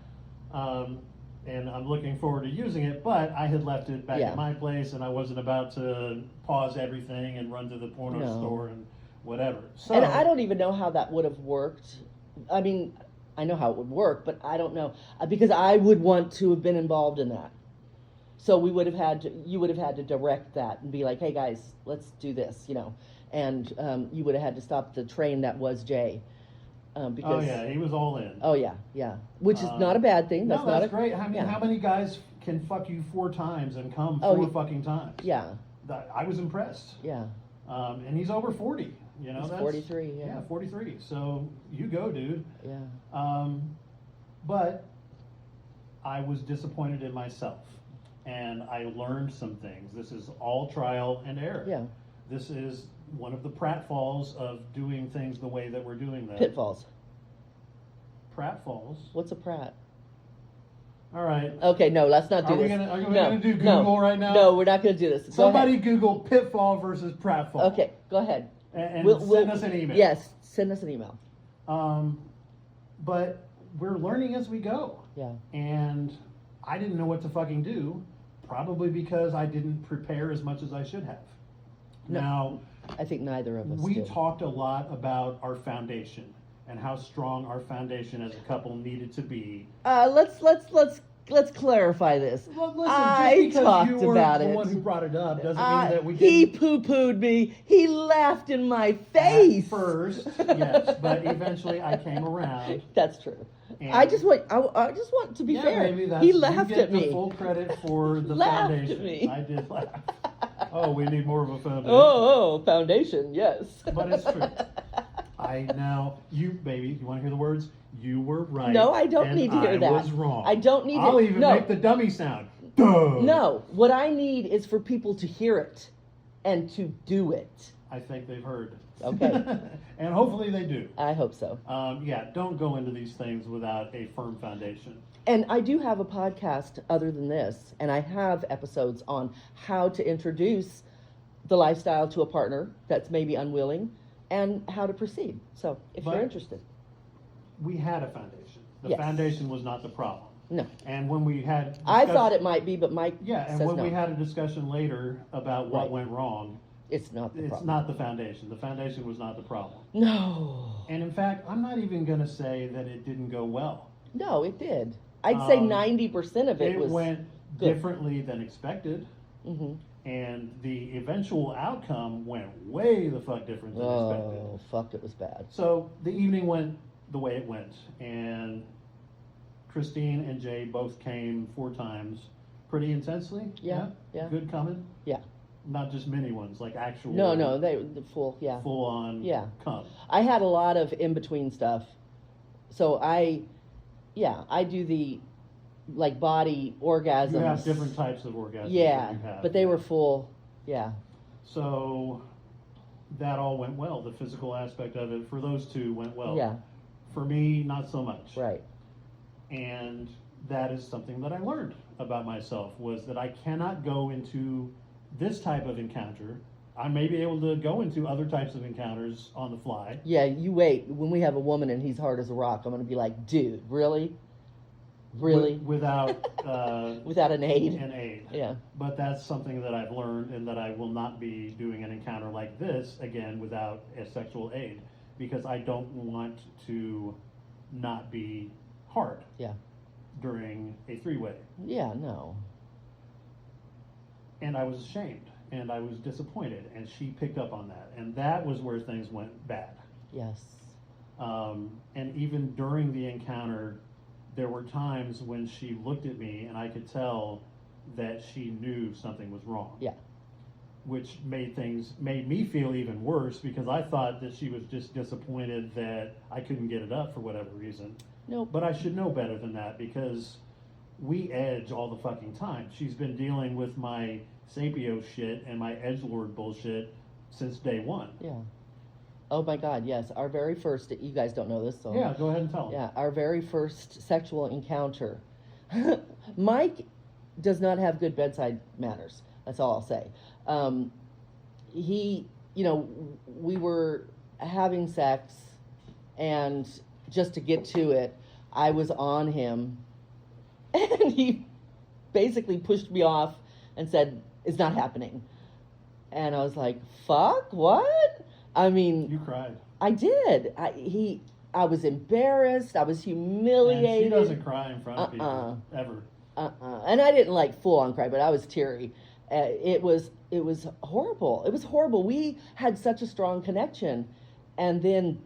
And I'm looking forward to using it, but I had left it back Yeah. at my place, and I wasn't about to pause everything and run to the porno store and whatever. So, And I don't even know how that would have worked. I mean, I know how it would work, but I don't know because I would want to have been involved in that. So you would have had to direct that and be like, hey guys, let's do this, you know. And you would have had to stop the train that was Jay. Because, oh yeah, he was all in. Oh yeah, yeah. Which is not a bad thing. That's that's not great. I mean, yeah. how many guys can fuck you 4 times and come Oh, 4 fucking times? Yeah. I was impressed. Yeah. And he's over 40. You know, He's that's 43. Yeah. Yeah, 43. So you go, dude. Yeah. But I was disappointed in myself, and I learned some things. This is all trial and error. Yeah. This is one of the pratfalls of doing things the way that we're doing them. Pitfalls. Pratfalls. What's a prat? All right. Okay, no, let's not do Are we this. gonna do Google right now? No, we're not gonna do this. Go Somebody ahead. Google pitfall versus pratfall. Okay, go ahead. And send us an email. Yes, send us an email. But we're learning as we go. Yeah. And I didn't know what to fucking do, probably because I didn't prepare as much as I should have. No, Now, I think neither of us we did. talked a lot about our foundation and how strong our foundation as a couple needed to be. Let's clarify this. Well, listen, I just because talked you weren't about the it. one who brought it up doesn't mean that we He didn't. poo-pooed me. He laughed in my face. At first, yes, but eventually I came around. That's true. And I just want to be yeah, fair. Maybe that's, He laughed you get at me. the full credit for the Laughed at foundation. me. I did laugh. Oh, we need more of a foundation. Oh, foundation, yes. But it's true. You want to hear the words? You were right. No, I don't and need to hear I that. was wrong. I don't need I'll to. even No. make the dummy sound. Duh. No, what I need is for people to hear it and to do it. I think they've heard. Okay. And hopefully they do. I hope so. Yeah, don't go into these things without a firm foundation. And I do have a podcast other than this, and I have episodes on how to introduce the lifestyle to a partner that's maybe unwilling and how to proceed. So if But- you're interested. We had a foundation. The Yes. foundation was not the problem. No. And when we had I thought it might be, but Mike Yeah, and says when no. we had a discussion later about what Right. went wrong, It's not the it's problem. not the foundation. The foundation was not the problem. No. And in fact, I'm not even going to say that it didn't go well. No, it did. I'd say 90% of it It was went good. differently than expected, Mm-hmm. and the eventual outcome went way the fuck different than expected. Oh, fuck, it was bad. So the evening went the way it went, and Christine and Jay both came 4 times pretty intensely. Yeah, yeah. Good coming. Yeah. Not just mini ones, like actual. No, the full, yeah. Full on. Yeah. Come. I had a lot of in-between stuff. So I do the, like, body orgasms. You have different types of orgasms. Yeah, that you have. but they were full, yeah. So that all went well. The physical aspect of it for those 2 went well. Yeah, For me, not so much. right. And that is something that I learned about myself, was that I cannot go into this type of encounter. I may be able to go into other types of encounters on the fly. Yeah, you wait. When we have a woman and he's hard as a rock, I'm going to be like, dude, really? Really? Without Without an aid? an aid. Yeah. But that's something that I've learned, and that I will not be doing an encounter like this again without a sexual aid, because I don't want to not be hard Yeah. during a 3-way. Yeah, no. And I was ashamed, and I was disappointed, and she picked up on that, and that was where things went bad. Yes. And even during the encounter, there were times when she looked at me and I could tell that she knew something was wrong. Yeah. which made me feel even worse because I thought that she was just disappointed that I couldn't get it up for whatever reason. Nope. But I should know better than that because we edge all the fucking time. She's been dealing with my sapio shit and my edgelord bullshit since day one. Yeah. Oh my God, yes. Our very first, you guys don't know this, so. Yeah, go ahead and tell them. Yeah, our very first sexual encounter. Mike does not have good bedside manners. That's all I'll say. We were having sex, and just to get to it, I was on him, and he basically pushed me off and said, "It's not happening." And I was like, "Fuck, what?" I mean, you cried. I did. I was embarrassed. I was humiliated. And she doesn't cry in front of people ever. And I didn't like full on cry, but I was teary. It was horrible. It was horrible. We had such a strong connection, and then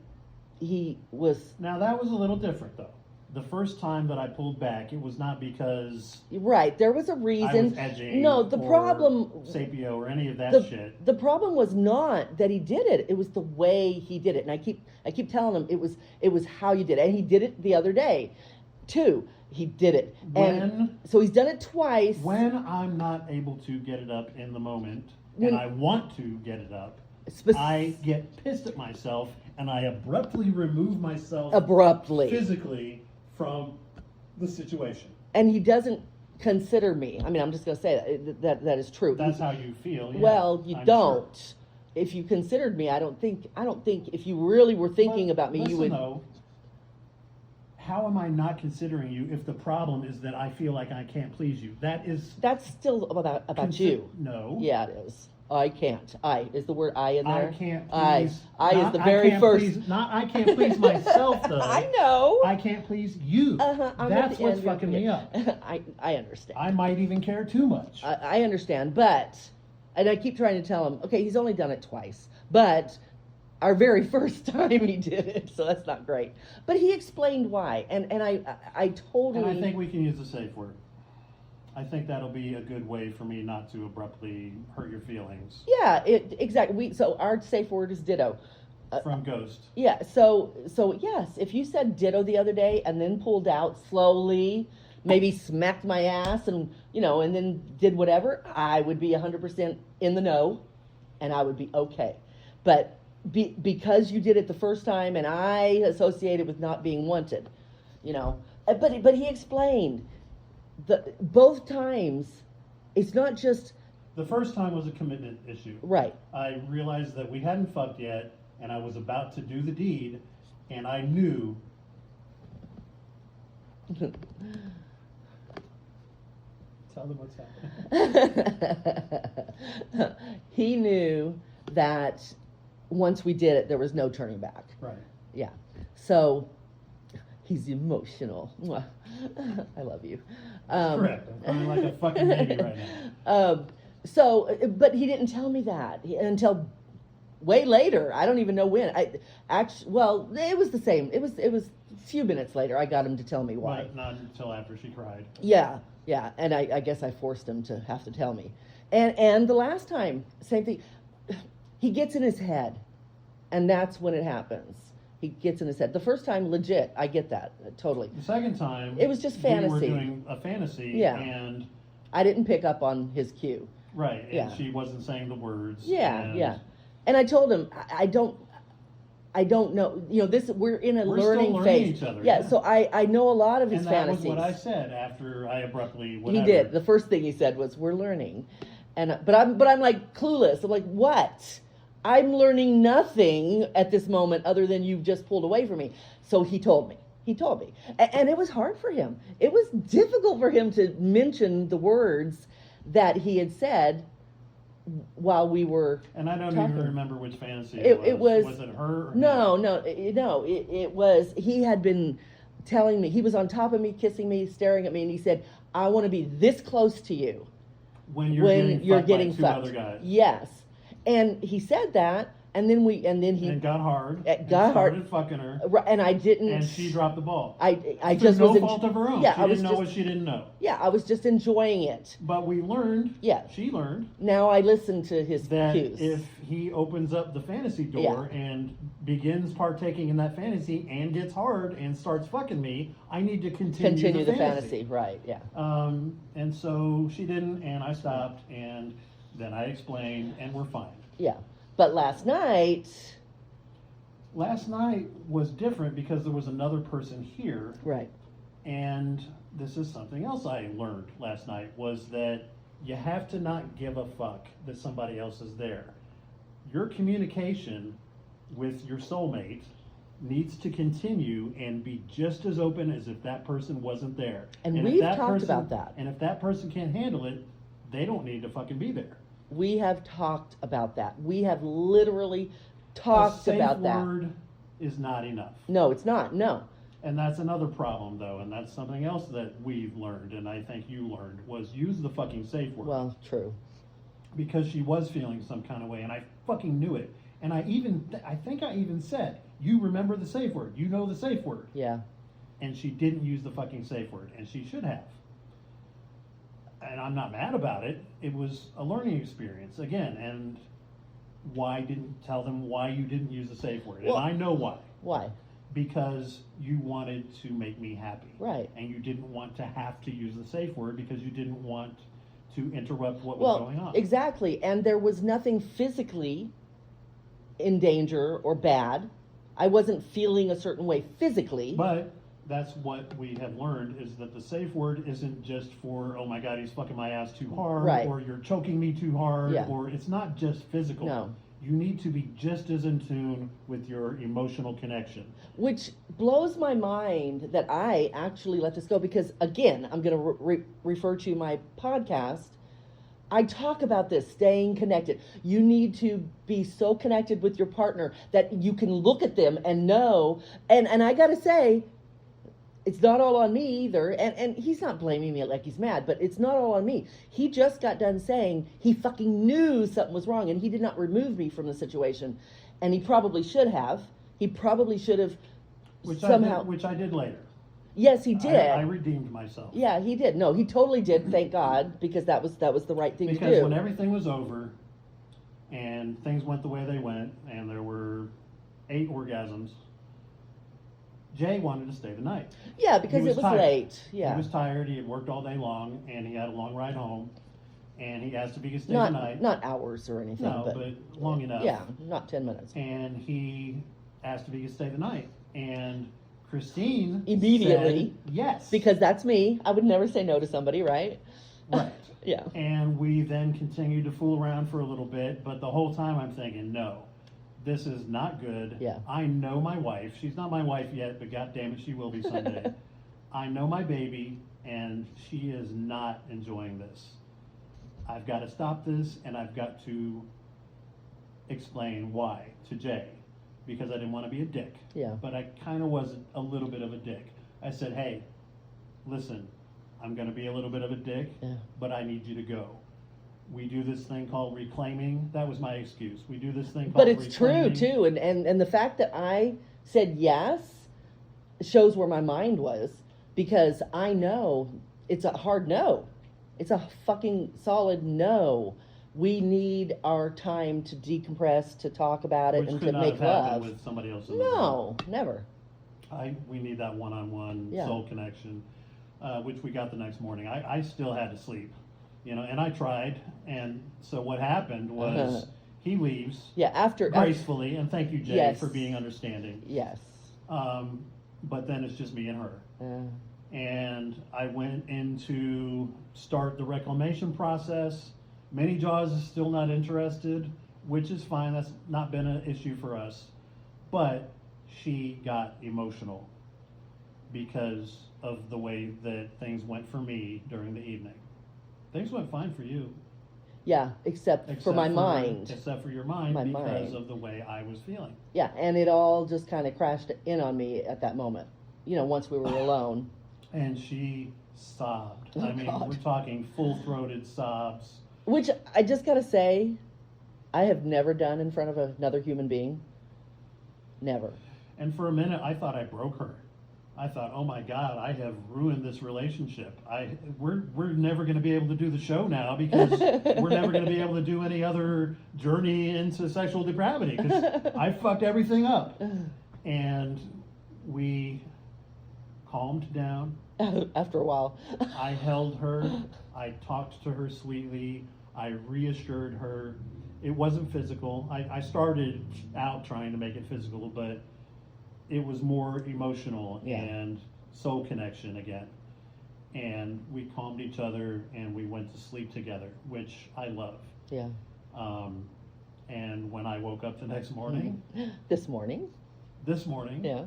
he was. Now that was a little different, though. The first time that I pulled back, it was not because right. There was a reason. I was edging. No, the problem. Sapio or any of that shit. The problem was not that he did it. It was the way he did it, and I keep telling him it was how you did it, and he did it the other day, too. He did it. So he's done it twice. When I'm not able to get it up in the moment, and I want to get it up, I get pissed at myself, and I abruptly remove myself physically from the situation. And he doesn't consider me. I mean, I'm just going to say that is true. That's how you feel. Yeah, well, you don't. Sure. If you considered me, I don't think if you really were thinking about me, listen, you would. Though, how am I not considering you if the problem is that I feel like I can't please you? That's still about you. No. Yeah, it is. I can't. I is the word I in there. I can't please. I is the very first. I can't please myself though. I know. I can't please you. That's what's fucking me up. I understand. I might even care too much. I understand, and I keep trying to tell him, okay, he's only done it twice, but our very first time he did it, so that's not great. But he explained why, and I totally. And I think we can use a safe word. I think that'll be a good way for me not to abruptly hurt your feelings. Yeah, exactly. So our safe word is ditto. From Ghost. Yeah. So yes, if you said ditto the other day and then pulled out slowly, maybe smacked my ass and then did whatever, I would be 100% in the know, and I would be okay. But because you did it the first time, and I associate it with not being wanted, But he explained. Both times, it's not just. The first time was a commitment issue. Right. I realized that we hadn't fucked yet, and I was about to do the deed, and I knew. Tell them what's happening. He knew that once we did it, there was no turning back. Right. Yeah. So. He's emotional. I love you. Correct. I'm crying like a fucking baby right now. But he didn't tell me that until way later. I don't even know when. It was the same. It was a few minutes later. I got him to tell me why. But not until after she cried. Yeah. And I guess I forced him to have to tell me. And the last time, same thing. He gets in his head, and that's when it happens. He gets in his head. The first time, legit, I get that, totally. The second time, it was just fantasy. We were doing a fantasy, and I didn't pick up on his cue. Right, and she wasn't saying the words. Yeah. And I told him, I don't know. We're in a learning still phase. Each other, yeah, so I know a lot of his fantasies. And that was what I said after I abruptly. Whatever. He did. The first thing he said was, "We're learning," but I'm like clueless. I'm like, what? I'm learning nothing at this moment other than you've just pulled away from me. So he told me. And it was hard for him. It was difficult for him to mention the words that he had said while we were And I don't talking. even remember which fantasy it was. Was it her? Or No. It was, he had been telling me, he was on top of me, kissing me, staring at me, and he said, I want to be this close to you. When you're getting fucked. by two other guys. Yes. And he said that, And then he and got hard. It and got hard. started fucking her. And I didn't. And she dropped the ball. I Through just no was fault of her own. Yeah, she I was didn't know just, what she didn't know. Yeah, I was just enjoying it. But we learned. Yeah. She learned. Now I listen to his that cues. if he opens up the fantasy door and begins partaking in that fantasy and gets hard and starts fucking me, I need to continue the fantasy. Right? Yeah. And so she didn't, and I stopped, and then I explained, and we're fine. Yeah. But last night was different because there was another person here. Right. And this is something else I learned last night, was that you have to not give a fuck that somebody else is there. Your communication with your soulmate needs to continue and be just as open as if that person wasn't there. And if we've that talked person- about that. And if that person can't handle it, they don't need to fucking be there. We have talked about that. We have literally talked about that. A safe word is not enough. No, it's not. No. And that's another problem, though, and that's something else that we've learned, and I think you learned, was use the fucking safe word. Well, true. Because she was feeling some kind of way, and I fucking knew it. And I think I even said, you remember the safe word, you know the safe word. Yeah. And she didn't use the fucking safe word, and she should have. And I'm not mad about it. It was a learning experience, again, and why didn't tell them why you didn't use the safe word. Well, and I know why. Why? Because you wanted to make me happy. Right. And you didn't want to have to use the safe word because you didn't want to interrupt what was going on. Exactly. And there was nothing physically in danger or bad. I wasn't feeling a certain way physically. But that's what we have learned, is that the safe word isn't just for, oh my God, he's fucking my ass too hard, Right. or you're choking me too hard, Yeah. or it's not just physical. No. You need to be just as in tune with your emotional connection. Which blows my mind that I actually let this go, because again, I'm going to refer to my podcast. I talk about this, staying connected. You need to be so connected with your partner that you can look at them and know. And I got to say, it's not all on me either. And he's not blaming me like he's mad, but it's not all on me. He just got done saying he fucking knew something was wrong, and he did not remove me from the situation. And he probably should have. He probably should have somehow. Which I did later. Yes, he did. I redeemed myself. Yeah, he did. No, he totally did. Thank God, because that was the right thing to do. Because when everything was over, and things went the way they went, and there were 8 orgasms, Jay wanted to stay the night. Yeah, because it was tired. late. Yeah. He was tired. He had worked all day long, and he had a long ride home. And he asked if he could stay the night. Not hours or anything. No, but long enough. Yeah, not 10 minutes. And he asked if he could stay the night. And Christine immediately said yes. Because that's me. I would never say no to somebody, right? Right. Yeah. And we then continued to fool around for a little bit, but the whole time I'm thinking, no, this is not good. Yeah. I know my wife. She's not my wife yet, but God damn it, she will be someday. I know my baby, and she is not enjoying this. I've got to stop this, and I've got to explain why to Jay, because I didn't want to be a dick. Yeah. But I kind of was a little bit of a dick. I said, hey, listen, I'm going to be a little bit of a dick, but I need you to go. We do this thing called reclaiming. That was my excuse. We do this thing called But it's reclaiming. true, too. And the fact that I said yes shows where my mind was, because I know it's a hard no. It's a fucking solid no. We need our time to decompress, to talk about it, Which and could to not make have happened love. with somebody else in the No, never. room. We need that one-on-one soul connection, which we got the next morning. I still had to sleep, and I tried. And so what happened was he leaves gracefully, and thank you, Jay, for being understanding. Yes. But then it's just me and her. And I went in to start the reclamation process. Many Jaws is still not interested, which is fine. That's not been an issue for us. But she got emotional because of the way that things went for me during the evening. Things went fine for you. Yeah, except for my mind. Except for your mind, because of the way I was feeling. Yeah, and it all just kind of crashed in on me at that moment, once we were alone. And she sobbed. Oh, I mean, God. we're talking full-throated sobs. Which I just got to say, I have never done in front of another human being. Never. And for a minute, I thought I broke her. I thought, oh my God, I have ruined this relationship. We're never going to be able to do the show now because we're never going to be able to do any other journey into sexual depravity because I fucked everything up. And we calmed down. After a while. I held her. I talked to her sweetly. I reassured her. It wasn't physical. I started out trying to make it physical, but it was more emotional and soul connection again. And we calmed each other and we went to sleep together, which I love. Yeah. And when I woke up the next morning. This morning? Yeah.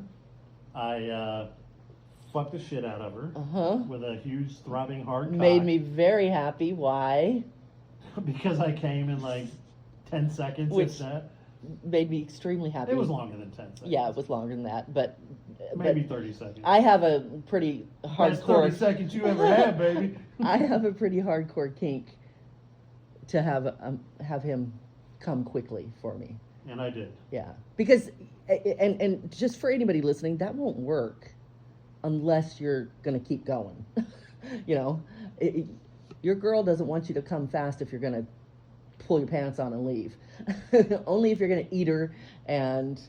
I fucked the shit out of her with a huge throbbing hard cock. Made me very happy. Why? Because I came in like 10 seconds, Which if that. Made me extremely happy. It was longer than 10 seconds. Yeah, it was longer than that, but maybe 30 seconds. I have a pretty Best hardcore 30 seconds you ever had, baby. I have a pretty hardcore kink to have him come quickly for me. And I did. Yeah, because and just for anybody listening, that won't work unless you're gonna keep going. You know, your girl doesn't want you to come fast if you're gonna pull your pants on and leave. Only if you're gonna eat her and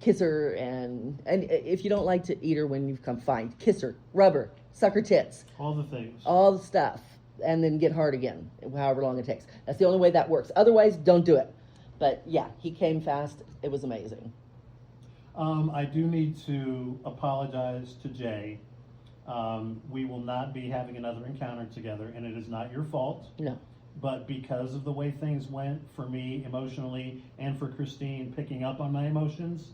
kiss her, and if you don't like to eat her when you've come, fine, kiss her, rub her, suck her tits, all the things, all the stuff, and then get hard again, however long it takes. That's the only way that works. Otherwise, don't do it. But yeah, he came fast. It was amazing. I do need to apologize to Jay. We will not be having another encounter together, and it is not your fault. No. But because of the way things went for me emotionally and for Christine picking up on my emotions,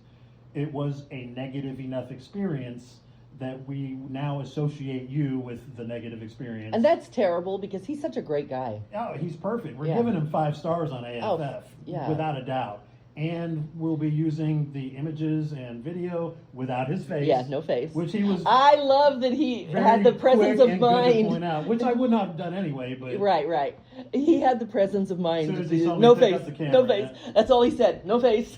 it was a negative enough experience that we now associate you with the negative experience. And that's terrible because he's such a great guy. Oh, he's perfect. We're giving him 5 stars on AFF, without a doubt. And we'll be using the images and video without his face. Yeah, no face. Which he was. I love that he had the presence of mind. Good to point out, which I would not have done anyway. But right. He had the presence of mind. As soon as he saw me No pick face. up the camera, No face. That's all he said. No face.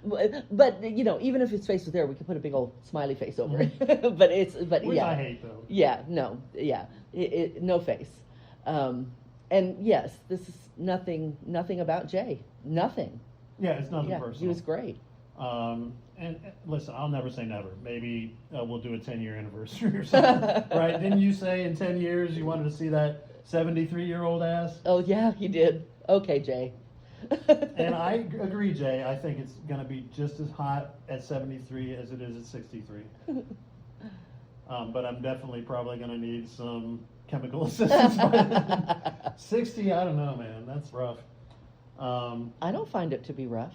But you know, even if his face was there, we could put a big old smiley face over it. But which yeah. I hate though. Yeah. No. Yeah. No face. And yes, this is nothing about Jay. Nothing. Yeah, it's nothing personal. He was great. And listen, I'll never say never. Maybe we'll do a 10-year anniversary or something, right? Didn't you say in 10 years you wanted to see that 73-year-old ass? Oh, yeah, he did. Okay, Jay. And I agree, Jay. I think it's going to be just as hot at 73 as it is at 63. But I'm definitely probably going to need some chemical assistance by then. 60, I don't know, man. That's rough. I don't find it to be rough.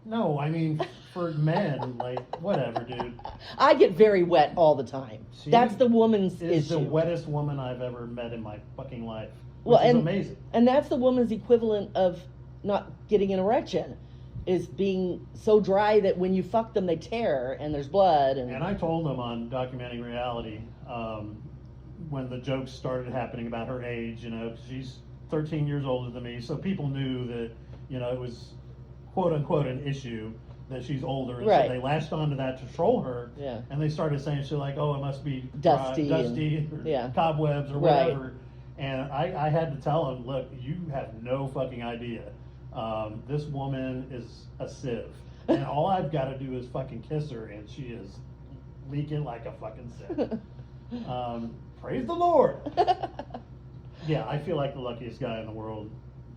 No, I mean, for men, like, whatever, dude. I get very wet all the time. That's the woman's issue. Is the wettest woman I've ever met in my fucking life. Which is amazing. And that's the woman's equivalent of not getting an erection, is being so dry that when you fuck them, they tear and there's blood. And I told them on Documenting Reality, when the jokes started happening about her age, you know, she's 13 years older than me, so people knew that, you know, it was quote unquote an issue that she's older, and so they latched onto that to troll her. Yeah. And they started saying shit like, "Oh, it must be dusty or cobwebs or whatever." And I had to tell them, "Look, you have no fucking idea. This woman is a sieve, and all I've got to do is fucking kiss her, and she is leaking like a fucking sieve." Praise the Lord. Yeah, I feel like the luckiest guy in the world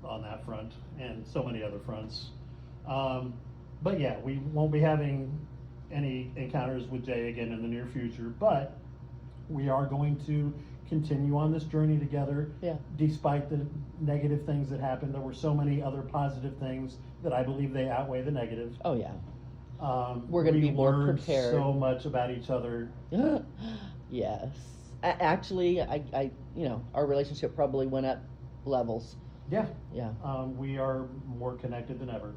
on that front, and so many other fronts. But yeah, we won't be having any encounters with Jay again in the near future, but we are going to continue on this journey together. Yeah. Despite the negative things that happened, there were so many other positive things that I believe they outweigh the negative. Oh yeah. We're going to be more prepared. So much about each other. Yes. Actually, I you know, our relationship probably went up levels. Yeah. Yeah. We are more connected than ever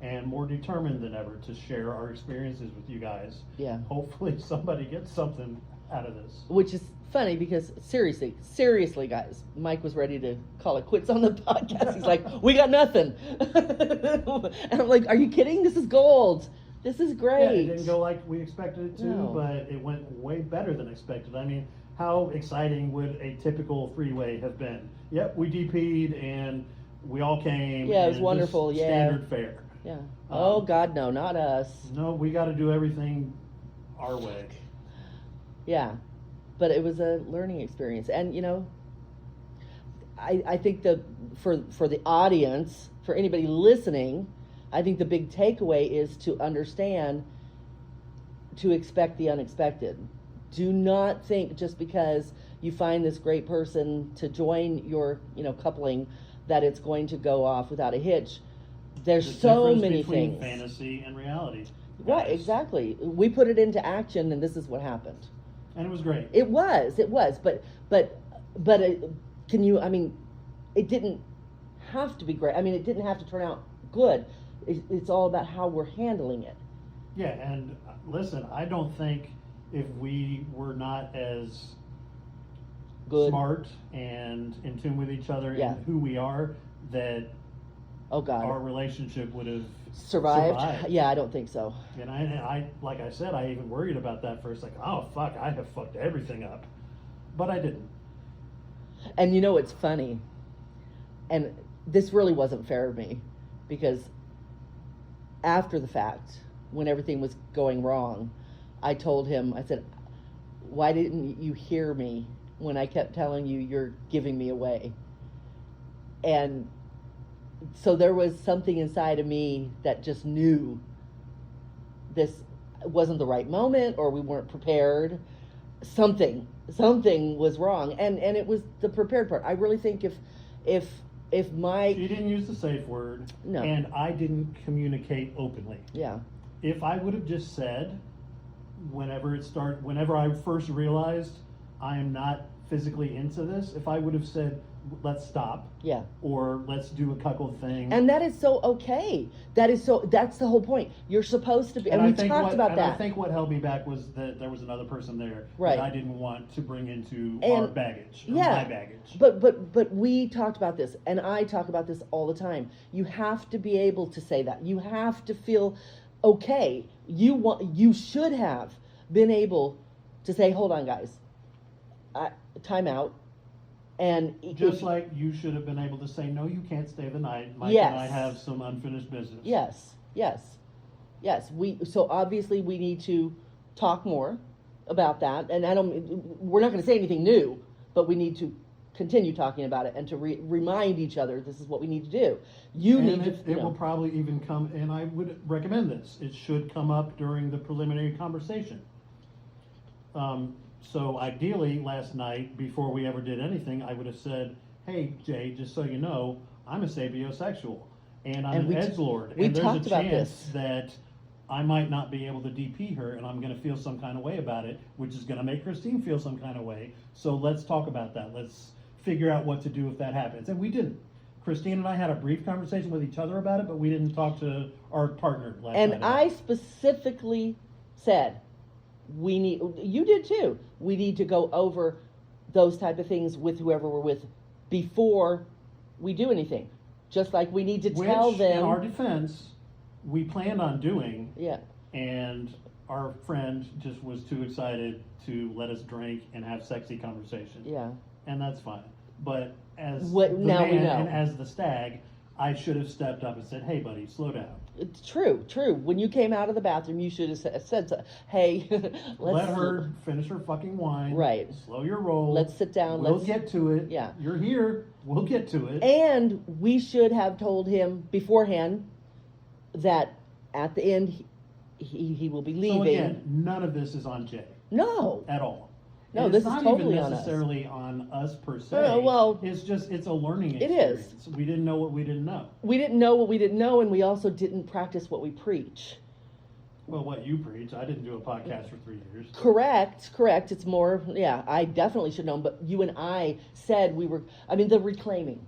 and more determined than ever to share our experiences with you guys. Yeah. Hopefully somebody gets something out of this. Which is funny because seriously, guys, Mike was ready to call it quits on the podcast. He's like, we got nothing. And I'm like, are you kidding? This is gold. This is great. Yeah, it didn't go like we expected it to, No. but it went way better than expected. I mean, how exciting would a typical three-way have been? Yep, we DP'd and we all came. Yeah, it was and wonderful, just yeah. Standard fare. Yeah. Oh, God, no, not us. No, we got to do everything our way. Yeah. But it was a learning experience. And, you know, I think for the audience, for anybody listening, I think the big takeaway is to understand to expect the unexpected. Do not think just because you find this great person to join your, coupling that it's going to go off without a hitch. There's so many between things. Fantasy and reality. Right, guys. exactly. We put it into action, and this is what happened. And it was great. It was, but can you? I mean, it didn't have to be great. I mean, it didn't have to turn out good. It's all about how we're handling it. Yeah, and listen, I don't think if we were not as Good. smart and in tune with each other Yeah. and who we are, that Oh God, our relationship would have survived? Yeah, I don't think so. And I, like I said, I even worried about that for a second. Oh fuck, I have fucked everything up, but I didn't. And you know what's funny? And this really wasn't fair of me, because after the fact, when everything was going wrong, I told him, I said, why didn't you hear me when I kept telling you you're giving me away? And so there was something inside of me that just knew this wasn't the right moment, or we weren't prepared. Something was wrong, and it was the prepared part. I really think if my She didn't use the safe word, No. and I didn't communicate openly. yeah If I would have just said, whenever I first realized I am not physically into this, if I would have said, let's stop, yeah. or let's do a cuckold thing. And that is so okay. That's the whole point. You're supposed to be, and we talked about that. I think what held me back was that there was another person there Right. that I didn't want to bring into And- our baggage, or yeah. my baggage. But we talked about this, and I talk about this all the time. You have to be able to say that. You have to feel okay. You should have been able to say, hold on, guys, time out. And Just like you should have been able to say, no, you can't stay the night. Mike Yes. and I have some unfinished business. Yes. So obviously we need to talk more about that. And we're not going to say anything new, but we need to continue talking about it and to remind each other this is what we need to do. It will probably even come, and I would recommend this. It should come up during the preliminary conversation. So ideally, last night, before we ever did anything, I would have said, hey, Jay, just so you know, I'm a sapiosexual, and I'm an edgelord, we and there's talked a about chance this. that I might not be able to DP her, and I'm going to feel some kind of way about it, which is going to make Christine feel some kind of way. So let's talk about that. Let's figure out what to do if that happens. And we didn't. Christine and I had a brief conversation with each other about it, but we didn't talk to our partner last night. And I specifically said, you did too, we need to go over those type of things with whoever we're with before we do anything. Just like we need to tell them. In our defense, we planned on doing, Yeah. and our friend just was too excited to let us drink and have sexy conversation. Yeah. And that's fine. But as What- the now we man know. and as the stag, I should have stepped up and said, hey buddy, slow down. It's true. When you came out of the bathroom, you should have said, hey, Let her finish her fucking wine. Right. Slow your roll. Let's sit down. We'll get to it. Yeah. You're here. We'll get to it. And we should have told him beforehand that at the end he will be leaving. So again, none of this is on Jay. No. At all. No, And this it's is not totally even on us. necessarily on us per se. Well, it's a learning it is. experience. We didn't know what we didn't know. We didn't know what we didn't know, and we also didn't practice what we preach. Well, what you preach, I didn't do a podcast for 3 years. Correct. It's more, yeah, I definitely should know, but you and I said the reclaiming.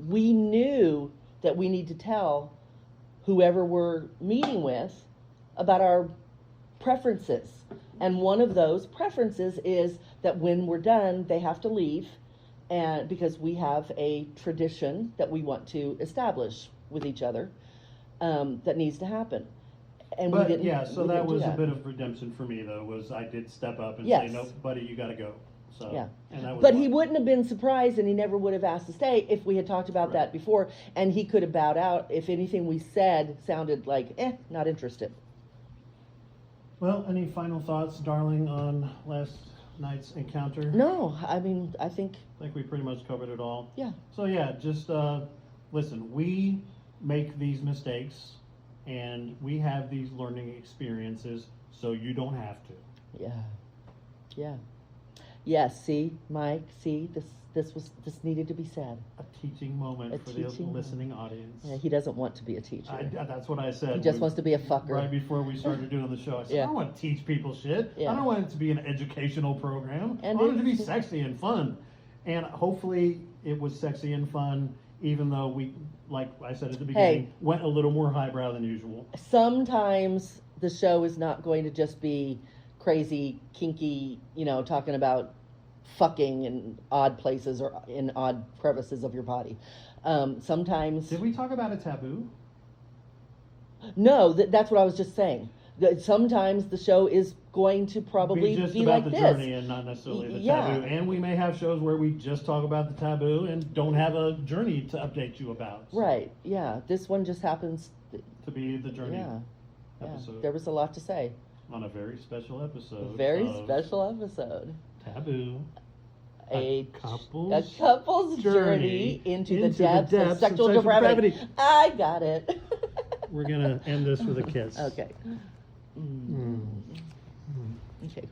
We knew that we need to tell whoever we're meeting with about our preferences. And one of those preferences is that when we're done, they have to leave, and because we have a tradition that we want to establish with each other, that needs to happen. And But we didn't. yeah, so we that didn't do was a bit of redemption for me, though. Was I did step up and say, Yes. "Nope, buddy, you got to go." So Yeah. and that was But he fine. wouldn't have been surprised, and he never would have asked to stay if we had talked about Right. that before, and he could have bowed out if anything we said sounded like, not interested. Well, any final thoughts, darling, on last night's encounter? No, I mean, I think, I think we pretty much covered it all. yeah. So yeah, just listen. We make these mistakes, and we have these learning experiences, so you don't have to. Yeah. Yeah. Yes, see, Mike, this needed to be said. A teaching moment A for the teaching listening audience. Yeah, he doesn't want to be a teacher. That's what I said. He just wants to be a fucker. Right before we started doing the show, I said, Yeah. I don't want to teach people shit. Yeah. I don't want it to be an educational program. And I want it to be it's- sexy and fun. And hopefully it was sexy and fun, even though we, like I said at the beginning, went a little more highbrow than usual. Sometimes the show is not going to just be crazy, kinky, talking about fucking in odd places or in odd crevices of your body. Sometimes, Did we talk about a taboo? no, that's what I was just saying. That sometimes the show is going to probably just be about like the this. journey and not necessarily the Yeah. taboo. And we may have shows where we just talk about the taboo and don't have a journey to update you about. So, Right, yeah. This one just happens, To be the journey yeah. episode. There was a lot to say. On a very special episode. A very of special episode. Taboo. A couple's couple's journey into the depths of sexual depravity. I got it. We're going to end this with a kiss. Okay. Mm. Okay.